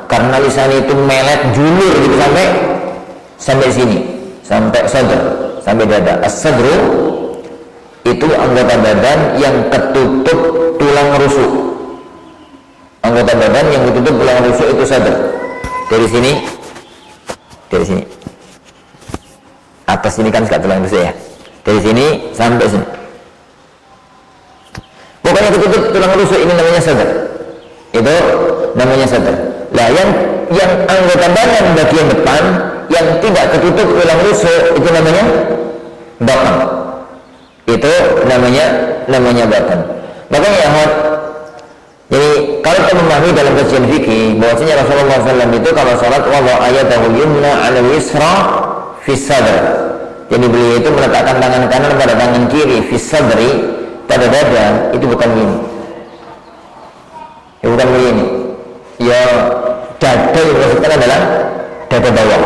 karena lisannya itu melet julur gitu sampai sini, sampai sadr, sampai dada. As-sadru itu anggota badan yang ketutup tulang rusuk. Anggota badan yang ketutup tulang rusuk itu sadr. Dari sini, atas sini kan sekat tulang rusuk ya. Dari sini sampai sini, pokoknya ketutup tulang rusuk ini namanya sadr. Itu namanya sadr. Nah, yang anggota badan bagian depan yang tidak ketutup tulang rusuk itu namanya batan. Itu namanya batan. Makanya ya, jadi kalau kita memahami dalam kajian fikih bahwasanya Rasulullah SAW itu kalau sholat wada ayatahu yumna ala yusra fi sadr. Jadi beliau itu meletakkan tangan kanan pada tangan kiri fi sadri, pada dada. Itu bukan ini. Ya bukan ini. Ya dada yang maksudnya adalah dada bawah.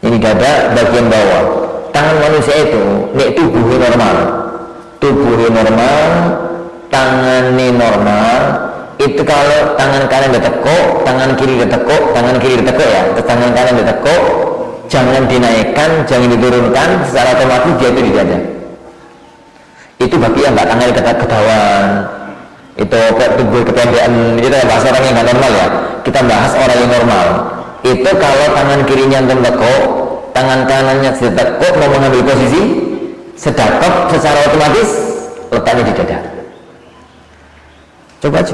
Ini dada bagian bawah. Tangan manusia itu tubuhnya normal, tangannya normal. Itu kalau tangan kanan ditekuk, tangan kiri ditekuk ya. Terus tangan kanan ditekuk, jangan dinaikkan, jangan diturunkan, secara otomatis dia itu di dada. Itu bagi yang nggak tangannya ketahuan, itu tubuh kependekan, itu bahasa orang yang nggak normal ya. Kita bahas orang yang normal. Itu kalau tangan kirinya tekuk, tangan kanannya ditekuk, mau mengambil posisi sedekap, secara otomatis letaknya di dada. Coba aja.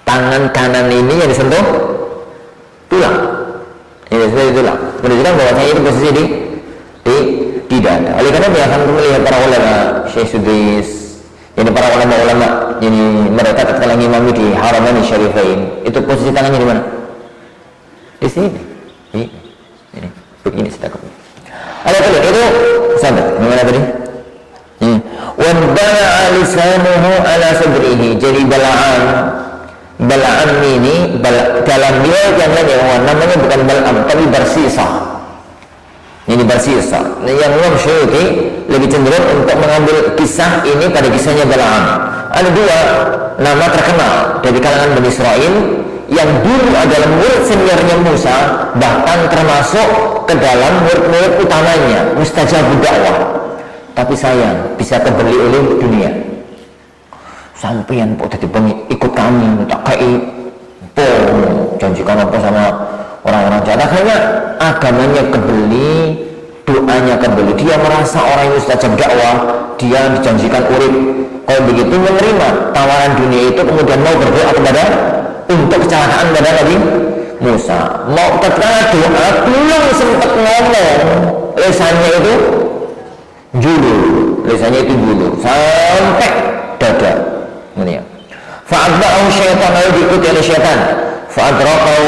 Tangan kanan ini yang disentuh tulang. Ini seperti itulah. Menunjukkan bahwa itu posisi di dada. Oleh karena biasa melihat para ulama, Syekh Sudais, ini para ulama ini mereka tatkala ngimami di Haramain Syarifain, itu posisi tangannya di mana? Di sini. Ini begini sedekap. Ada itu sadar. Gimana tadi? Wandala'a lisanuhu ala sadrihi. Jadi Bala'am ini dalam riwayat yang lain namanya bukan Bala'am tapi Barsisa. Ini Barsisa. Yang Imam Syuuti lebih cenderung untuk mengambil kisah ini pada kisahnya Bala'am. Ada dua nama terkenal dari kalangan Bani Israel yang dulu adalah murid seniornya Musa, bahkan termasuk ke dalam murid-murid utamanya, mustajabud dakwah. Tapi sayang bisa kebeli oleh dunia. Sampeyan kok dadi ikut kami, tak kai janjikan apa sama orang-orang jahat. Akhirnya agamanya kebeli, doanya kebeli. Dia merasa orang yang mustajab dakwah, dia dijanjikan urip. Kalau begitu menerima tawaran dunia itu, kemudian mau berdoa kepada untuk kecelakaan pada Nabi Musa. Mau ketika doa belum sempat ngomong, lisannya itu julur sampai dada. Ini ya. Fa'adba'ahu syaitan, lalu diikuti oleh syaitan. Fa'adrakahu,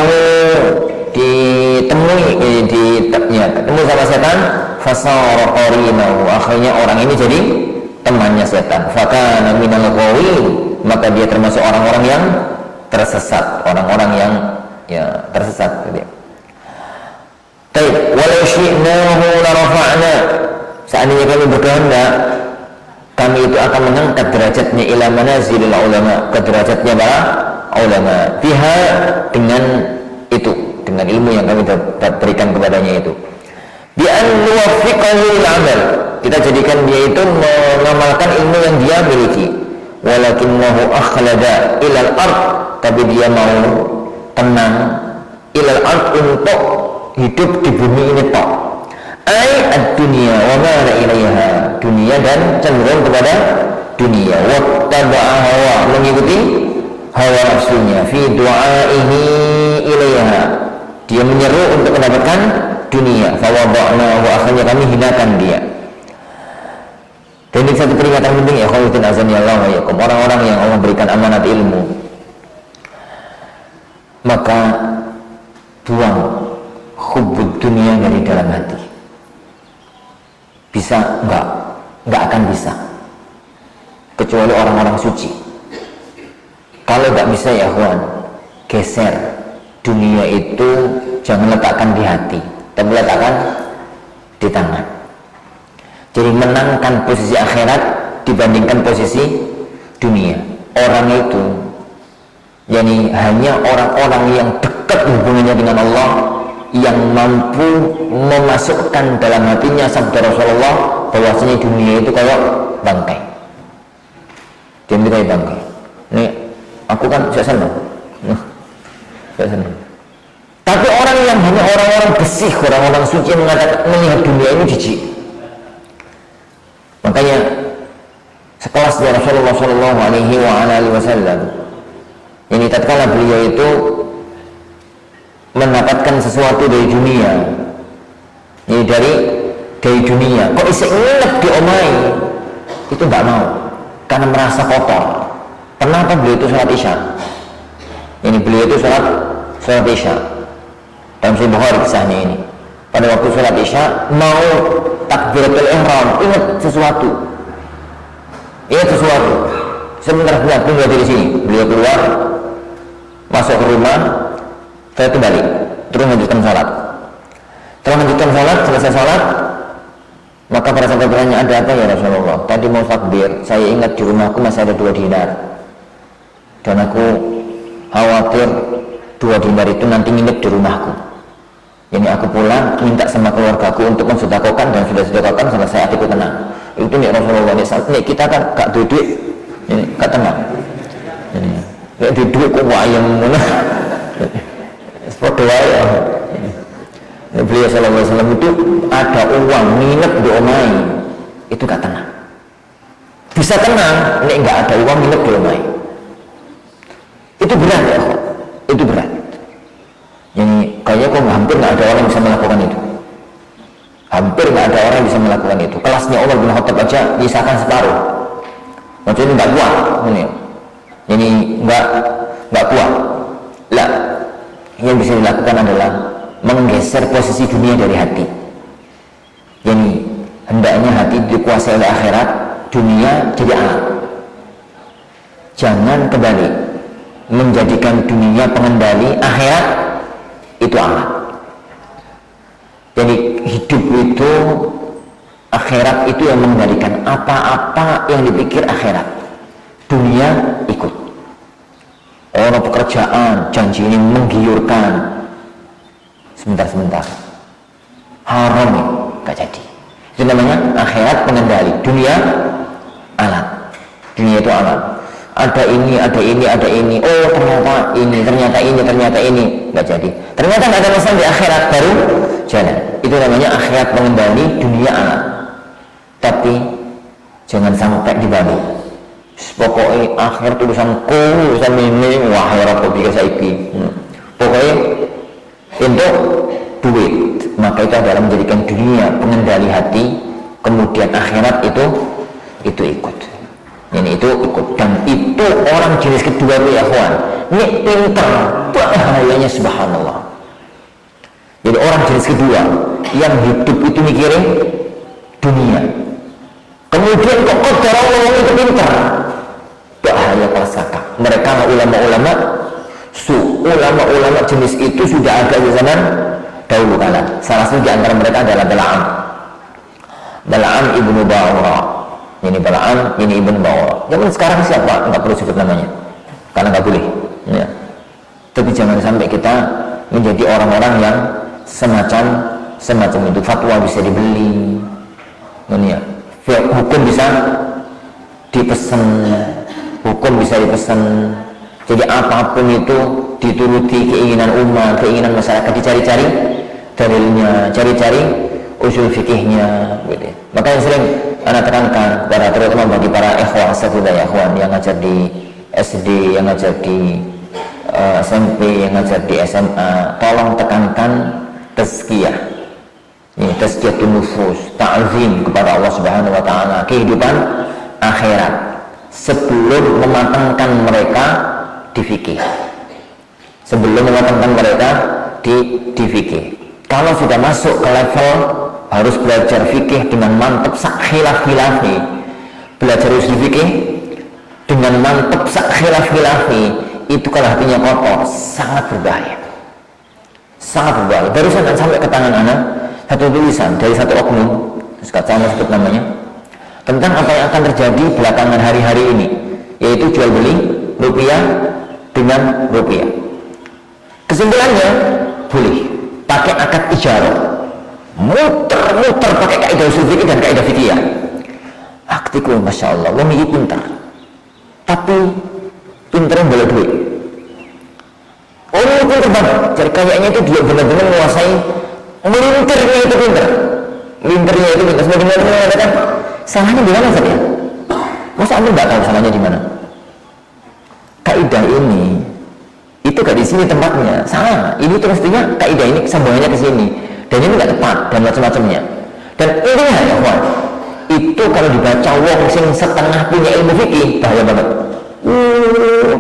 ketemu sama setan. Fasara qarinahu, akhirnya orang ini jadi temannya setan. Fakana minal ghawin, maka dia termasuk orang-orang yang tersesat, orang-orang yang tersesat. Baik, walau syi'nahu la rafa'na, seandainya kami berkehendak, kami itu akan mengangkat derajatnya ila manazilil ulama, ke derajatnya para ulama, biha, dengan itu, dengan ilmu yang kami berikan kepadanya itu. Bi an nuwaffiqahu lil amal, kita jadikan dia itu mengamalkan ilmu yang dia miliki. Walakinnahu akhlada ilal ard, tapi dia mau tenang ilal ard, untuk hidup di bumi ini tok. Ai ad-dunya wa ma ilaiha, dunia dan cenderung kepada dunia, wattaba'a hawa, mengikuti hawa nafsunya, fi du'aihi ilaiha, dia menyeru untuk mendapatkan dunia, fa wada'na, wa akhirnya kami hinakan dia. Dan ini satu peringatan penting ya khawifin azani Allah wa yakum, orang-orang yang Allah berikan amanat ilmu, maka buang hubbud dunia dari dalam hati. Bisa? Enggak akan bisa, kecuali orang-orang suci. Kalau enggak bisa ya kawan, geser dunia itu, jangan letakkan di hati, tapi letakkan di tangan. Jadi menangkan posisi akhirat dibandingkan posisi dunia. Orang itu, yakni hanya orang-orang yang dekat hubungannya dengan Allah yang mampu memasukkan dalam hatinya sabda Rasulullah bahwasanya dunia itu kayak bangkai. Dia kayak bangkai. Nih, aku kan saya senang. Saya senang. Tapi orang yang hanya orang-orang bersih, orang-orang suci mengatakan melihat dunia ini jijik. Makanya sekelas dari Rasulullah Shallallahu Alaihi Wasallam, ini tatkala beliau itu mendapatkan sesuatu dari dunia, ini dari dunia, kok bisa nginep di omai, itu nggak mau, karena merasa kotor. Pernah apa beliau itu sholat isya? Ini beliau itu sholat isya. Dalam Sahih Bukhari kisahnya ini. Pada waktu sholat isya mau takbiratul ihram, ingat sesuatu. Sebentar tunggu di sini. Beliau keluar, masuk ke rumah, saya kembali, terus lanjutkan sholat. Selesai sholat, maka para sahabat bertanya, ada apa ya Rasulullah? Tadi mau takbir, saya ingat di rumahku masih ada 2 dinar, dan aku khawatir 2 dinar itu nanti nginep di rumahku. Ini aku pulang, minta sama keluargaku untuk mensedekahkan, dan sudah sedekahkan, selesai hatiku tenang. Itu nih Rasulullah, nih kita kan gak duit, ini gak tenang. Ini gak duit kok ayam mana? Seperti ya. Beliau sallallahu alaihi wasallam itu ada uang nginep di omai, itu gak tenang. Bisa tenang, nek gak ada uang nginep di omai. Itu berat ya, itu berat. Ini kayaknya kok hampir nggak ada orang yang bisa melakukan itu. Hampir nggak ada orang yang bisa melakukan itu. Kelasnya Umar bin Khattab aja misalkan separuh. Maksudnya nggak kuat, ini nggak kuat. Lah, yang bisa dilakukan adalah menggeser posisi dunia dari hati. Jadi hendaknya hati dikuasai oleh akhirat, dunia jadi alat. Jangan kembali menjadikan dunia pengendali, akhirat itu alat. Jadi hidup itu, akhirat itu yang mengendalikan. Apa-apa yang dipikir akhirat, dunia ikut. Orang pekerjaan, janji ini menggiurkan, sebentar haram ya, gak jadi. Itu namanya akhirat pengendali, dunia alat. Dunia itu alat. Ada ini. Oh ternyata ini, nggak jadi. Ternyata nggak ada masalah di akhirat, baru jalan. Itu namanya akhirat pengendali, dunia alat. Tapi jangan sampai dibalik. Pokoknya akhirat urusan ini, wah akhirat kok bisa saiki. Pokoknya untuk duit, maka itu adalah menjadikan dunia pengendali hati, kemudian akhirat itu ikut. Ini itu ikut, dan itu orang jenis kedua itu ya kawan, ini pintar, bahayanya subhanallah. Jadi orang jenis kedua yang hidup itu mikirin dunia, kemudian kok qadar Allah itu pintar, bahaya kelas kakak. Mereka ulama jenis itu sudah ada di zaman dahulu kala. Salah satu di antara mereka adalah Bala'am ibnu Ba'ura. Ini Bala'am, ini Ibn Ba'ura. Zaman sekarang siapa? Enggak perlu sebut namanya, karena enggak boleh ya. Tapi jangan sampai kita menjadi orang-orang yang semacam itu. Fatwa bisa dibeli, ini ya. Hukum bisa dipesan. Jadi apapun itu dituruti keinginan umat, keinginan masyarakat, dicari-cari dalilnya, cari-cari usul fikihnya gitu. Makanya sering anak terangkan kepada terutama bagi para ikhwah safidaya ikhwan yang ngajar di SD, yang ngajar di SMP, yang ngajar di SMA, tolong tekankan tazkiyah. Ini tazkiyatun nufus, ta'zim kepada Allah Subhanahu wa taala, kehidupan akhirat sebelum mematangkan mereka di fikih. Sebelum mematangkan mereka di fikih. Kalau sudah masuk ke level harus belajar fikih dengan mantap sak khilaf-khilafi, belajar usul fikih dengan mantap sak khilaf-khilafi, itu kalau hatinya kotor sangat berbahaya, sangat berbahaya. Barusan sampai ke tangan anak satu tulisan dari satu oknum, sekarang saya sebut namanya, tentang apa yang akan terjadi belakangan hari-hari ini, yaitu jual beli rupiah dengan rupiah. Kesimpulannya boleh pakai akad ijarah, muter-muter pakai kaidah usul fikih dan kaidah fikih. Aktiku masya Allah, lo mikir pintar, tapi pintarnya boleh duit. Oh ini pintar banget, jadi kayaknya itu dia benar-benar menguasai melintirnya itu pintar, melintirnya itu pintar. Sebagian orang mengatakan salahnya di mana saja? Masa anda nggak tahu salahnya di mana? Kaidah ini itu gak di sini tempatnya, salah. Ini tuh mestinya kaidah ini sambungannya ke sini, dan ini nggak tepat dan macam-macamnya. Dan ini ya kawan, itu kalau dibaca wong sing setengah punya ilmu fikih bahaya banget.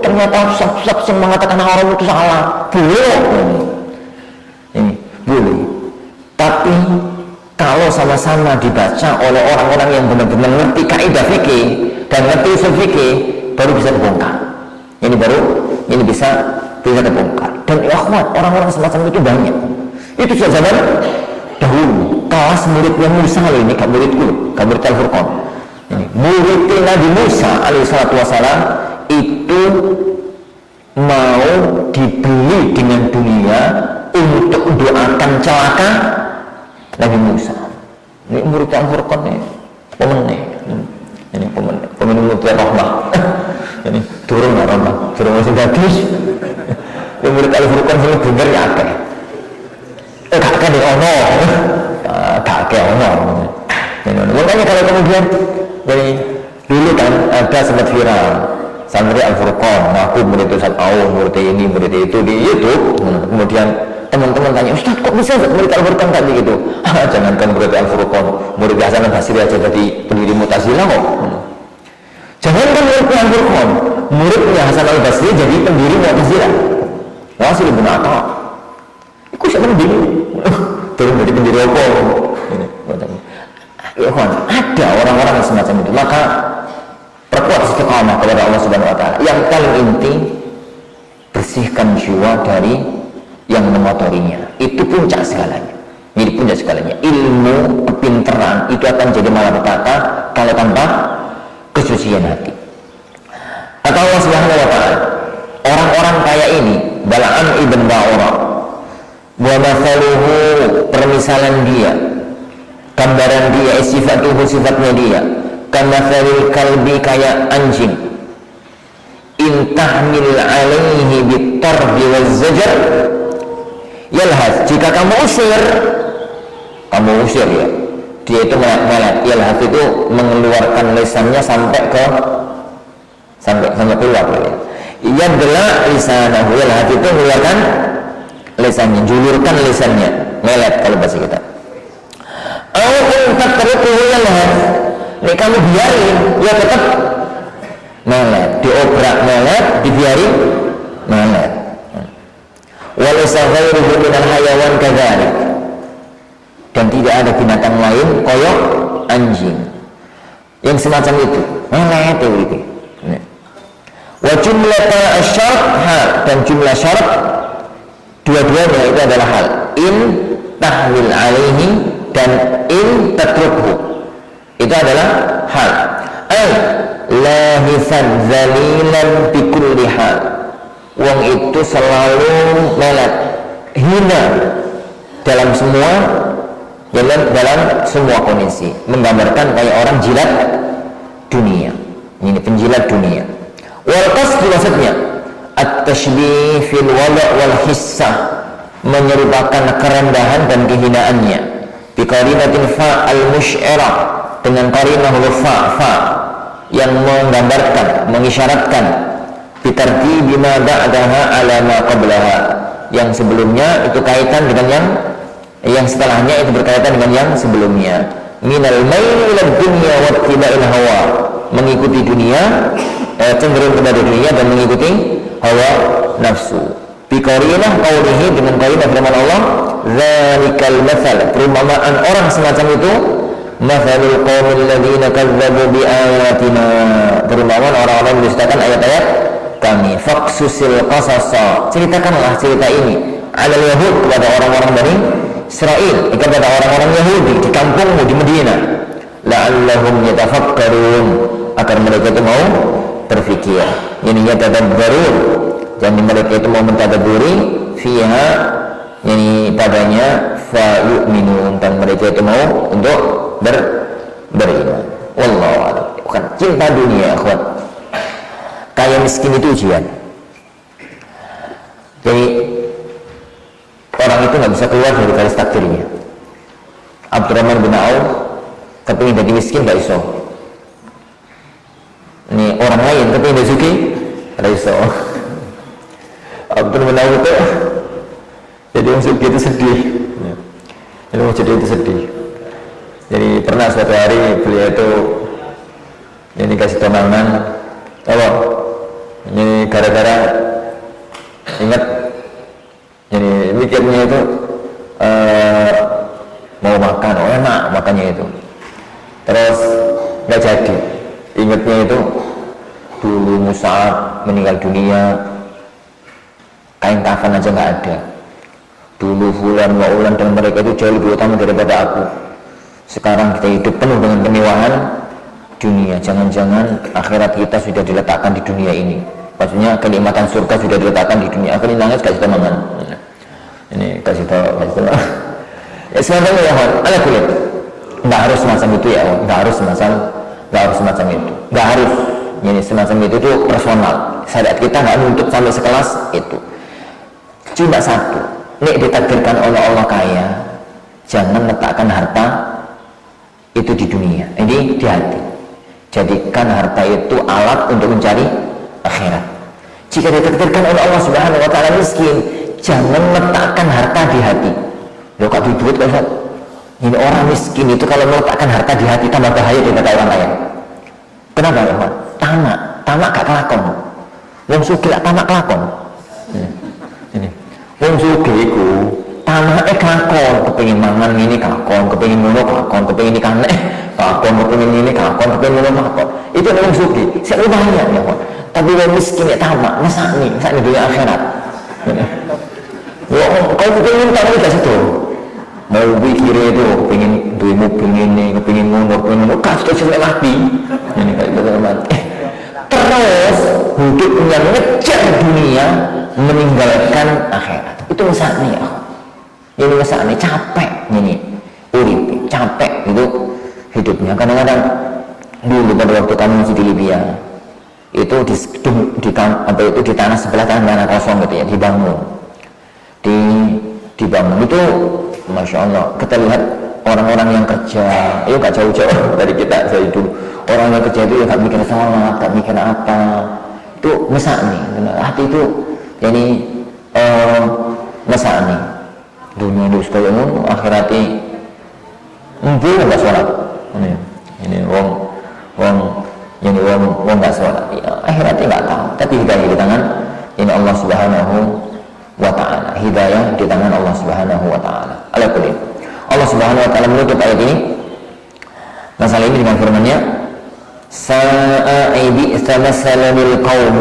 Ternyata sab-sab yang mengatakan orang itu salah, boleh. Ini boleh. Tapi kalau sama-sama dibaca oleh orang-orang yang benar-benar ngerti kaidah fikih dan ngerti usul fikih, baru bisa dibongkar. Ini bisa terbongkar. Dan ikhwan, orang-orang semacam itu banyak. Itu sudah zaman dahulu. Kelas muridnya Musa ini, gak muridku, gak murid Al-Furqan. Muridnya Nabi Musa alaihissalatu wassalam itu mau dibeli dengan dunia untuk doakan celaka Nabi Musa. Ini murid Al-Furqan nih, pemenang. Ini pemenang murid Rahmah. Ini turun Rahmah, turun masih bagus. Yang murid Al-Furqan sini bener ya akeh. Kakek di ono, kakek ono. Makanya kalau kemudian dari dulu kan ada sempat viral santri Al-Furqan, aku murid Ustaz Aun, murid ini, murid itu di YouTube. Kemudian teman-teman tanya, Ustaz kok bisa murid Al-Furqan tadi gitu? Jangankan murid Al-Furqan, murid Hasan Al-Basri aja jadi pendiri Mu'tazilah kok. Jangankan murid Al-Furqan, muridnya Hasan Al-Basri jadi pendiri Mu'tazilah. Wasil bin Atta. Iku siapa pendiri? Turun dari pendiri apa? Ini macam. Ya kawan, ada orang-orang yang semacam itu. Maka perkuat istiqamah kepada Allah Subhanahu wa taala. Yang paling inti bersihkan jiwa dari yang memotorinya. Itu puncak segalanya. Jadi puncak segalanya. Ilmu, kepintaran itu akan jadi malapetaka kalau tanpa kesucian hati. Kata Allah Subhanahu wa taala, orang-orang kaya ini, Bala'am ibn Ba'ura, wa mathaluhu, permisalan dia, gambaran dia, sifatuhu, sifatnya dia, kamathalil kalbi, kayak anjing, in tahmil alaihi bitarbi wazzajar yalhas, jika kamu usir ya, dia itu melet, yalhas itu mengeluarkan lisannya sampai keluar ya. Ia belak lisanahu, yalhas itu mengeluarkan lisannya, julurkan lisannya, melet kalau bahasa kita. Tempat terikunya lah, nih kamu biarin, ya tetap melet, diobrak melet, dibiarin melet. Walaysa ghairuhu minal hayawan kadzalik, dan tidak ada binatang lain koyok anjing yang semacam itu, melet ya begitu. Wa jumlata asyarat hal, dan jumlah syarat dua-duanya itu adalah hal, in tahmil alaihi dan in tatrukhu, itu adalah hal. Ay lahisan zalilan bikulli hal, wong itu selalu melet, hina dalam semua kondisi, menggambarkan kayak orang jilat dunia. Ini penjilat dunia. Wal qasdu, maksudnya at-tashbih fil wada' wal hissah, menyerupakan kerendahan dan kehinaannya biqarinatin fa al-musy'irah, dengan qarinah huruf fa yang menggambarkan, mengisyaratkan, bitartibi ma ba'daha ala ma qablaha, yang sebelumnya itu kaitan dengan yang setelahnya itu berkaitan dengan yang sebelumnya. Minal mail ila dunya wa ittiba'il hawa, mengikuti dunia, cenderung kepada dunia dan mengikuti hawa nafsu. Biqarinah qaulihi, dengan qarinah firman Allah, zalikal matsal, perumpamaan orang semacam itu, matsalul qaumil ladzina kadzdzabu biayatina, perumpamaan orang-orang yang mendustakan ayat-ayat kami. Faqsusil qasasa, ceritakanlah cerita ini, alal yahud, kepada orang-orang Bani Israil, kepada orang-orang Yahudi di kampungmu di Madinah, la'allahum yatafakkarun, agar mereka itu mau berfikir, yani yatadabbarun, dan mereka itu mau mentadabburi fiha, yani padanya, fa yu'minun, dan mereka itu mau untuk beriman. Wallahu a'lam. Bukan cinta dunia, akhwat. Kaya miskin itu ujian. Jadi orang itu nggak bisa keluar dari garis takdirnya. Abdurrahman bin Auf kepingin jadi miskin nggak iso. Ini orang lain kepingin jadi suki nggak iso. Abdurrahman bin Auf itu jadi orang suki itu sedih. Jadi orang jadi itu sedih. Jadi pernah suatu hari beliau itu ini kasih tontonan, apa? Ini gara-gara ingat, jadi mikirnya itu mau makan, enak makannya itu, terus nggak jadi. Ingatnya itu dulu Mus'ab meninggal dunia, kain kafan aja nggak ada. Dulu Fulan wa Ulan dan mereka itu jauh lebih utama daripada aku. Sekarang kita hidup penuh dengan kemewahan dunia, jangan-jangan akhirat kita sudah diletakkan di dunia ini. Maksudnya kenikmatan surga sudah diletakkan di dunia. Aku ini nangis kasih temangan. Ini kasih tahu. Ya sebenarnya ya, ala kulit. Nggak harus semacam itu ya, nggak harus semacam itu. Nggak harus. Ini semacam itu tuh personal. Syariat kita nggak menuntut sampai sekelas itu. Cuma satu, nek ditakdirkan oleh Allah kaya, jangan letakkan harta itu di dunia. Ini di hati. Jadikan harta itu alat untuk mencari akhirat. Jika ditakdirkan oleh Allah Subhanahu wa taala miskin, jangan letakkan harta di hati. Loh, kok duit kok? Ini orang miskin itu kalau meletakkan harta di hati tambah bahaya daripada orang kaya. Kenapa ya, Pak? Tamak gak kelakon. Wong sugih lak tamak kelakon. Ini. Wong sugih iku tamake kelakon, kepengin mangan ini kelakon, kepengin ngono kelakon, kepengin ikan kelakon, kepengin ini kelakon, kepengin ngono kelakon. Itu wong sugih. Sik lumayan ya, Pak. Tapi wong miskin ya tamak, mesakni dunia akhirat. Wong kau kepengin tamak gak situ. Mau pikir itu pengen duit mobil ini, pengen ngono, kasih sampai mati. Ini kayak betul mati. Terus hidup yang ngejar dunia, meninggalkan akhirat. Itu mesaknya ya. Ini mesaknya capek ini, urip capek itu hidupnya. Kadang-kadang dulu pada waktu kami masih di Libya, itu di tanah sebelah tanah kosong gitu ya, dibangun itu. Masya Allah, kita lihat orang-orang yang kerja, itu gak jauh-jauh dari kita. Saya dulu orang yang kerja itu ya gak mikir sholat, gak mikir apa, itu mesak nih, hati itu jadi mesak nih. Dunia itu sekali akhirati mungkin gak sholat. Ini wong gak sholat, ya, akhiratnya gak tahu. Tapi hidayah di tangan ini Allah Subhanahu wa ta'ala. Hidayah di tangan Allah Subhanahu wa ta'ala. Alhamdulillah. Allah Subhanahu wa ta'ala menutup ayat ini, masalah ini dengan firman-Nya, sa'a bi'sa masalul qaum,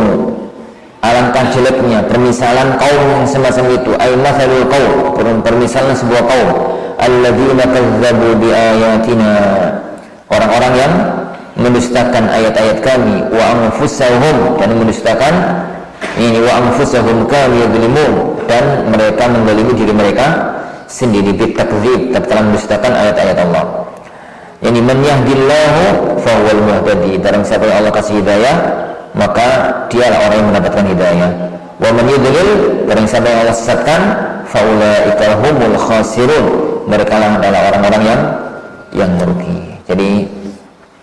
alangkah jeleknya permisalan kaum yang semacam itu. Ay masalul qaum, permisalan sebuah kaum, alladzina kazzabu biayatina, orang-orang yang mendustakan ayat-ayat kami, wa anfusahum, dan mendustakan ini, wa anfusahum kanu yadzlimun, dan mereka menzalimi diri mereka sendiri, bitakdzib, tatkala mendustakan ayat-ayat Allah. Yani man yahdillahu fahuwal muhtadi, barang siapa yang Allah kasih hidayah, maka dialah orang yang mendapatkan hidayah. Wa man yudlil, barang siapa yang Allah sesatkan, faulaika humul khasirun, mereka adalah orang-orang yang merugi. Jadi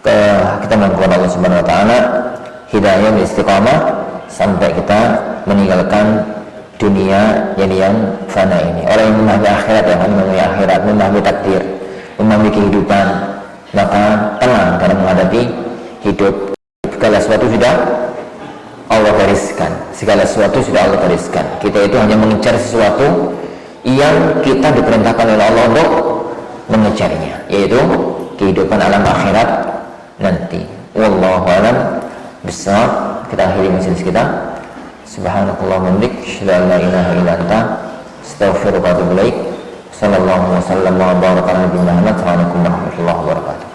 kita melakukan Allah Subhanahu wa taala hidayah dan istiqamah sampai kita meninggalkan dunia yang fana ini. Orang yang memahami akhirat, yang memahami akhirat, memahami takdir, memahami kehidupan, maka tenang dalam menghadapi hidup. Segala sesuatu sudah Allah gariskan. Segala sesuatu sudah Allah gariskan. Kita itu hanya mengejar sesuatu yang kita diperintahkan oleh Allah untuk mengejarnya, yaitu kehidupan alam akhirat nanti. Wallahu a'lam bishawab. Kita akhiri majelis kita. Subhanakallahumma wa bihamdika, asyhadu an la ilaha illa anta, astaghfiruka wa atubu ilaik. Sallallahu alaihi wasallam wa baraka ala nabiyyina Muhammad. Assalamualaikum warahmatullahi wabarakatuh.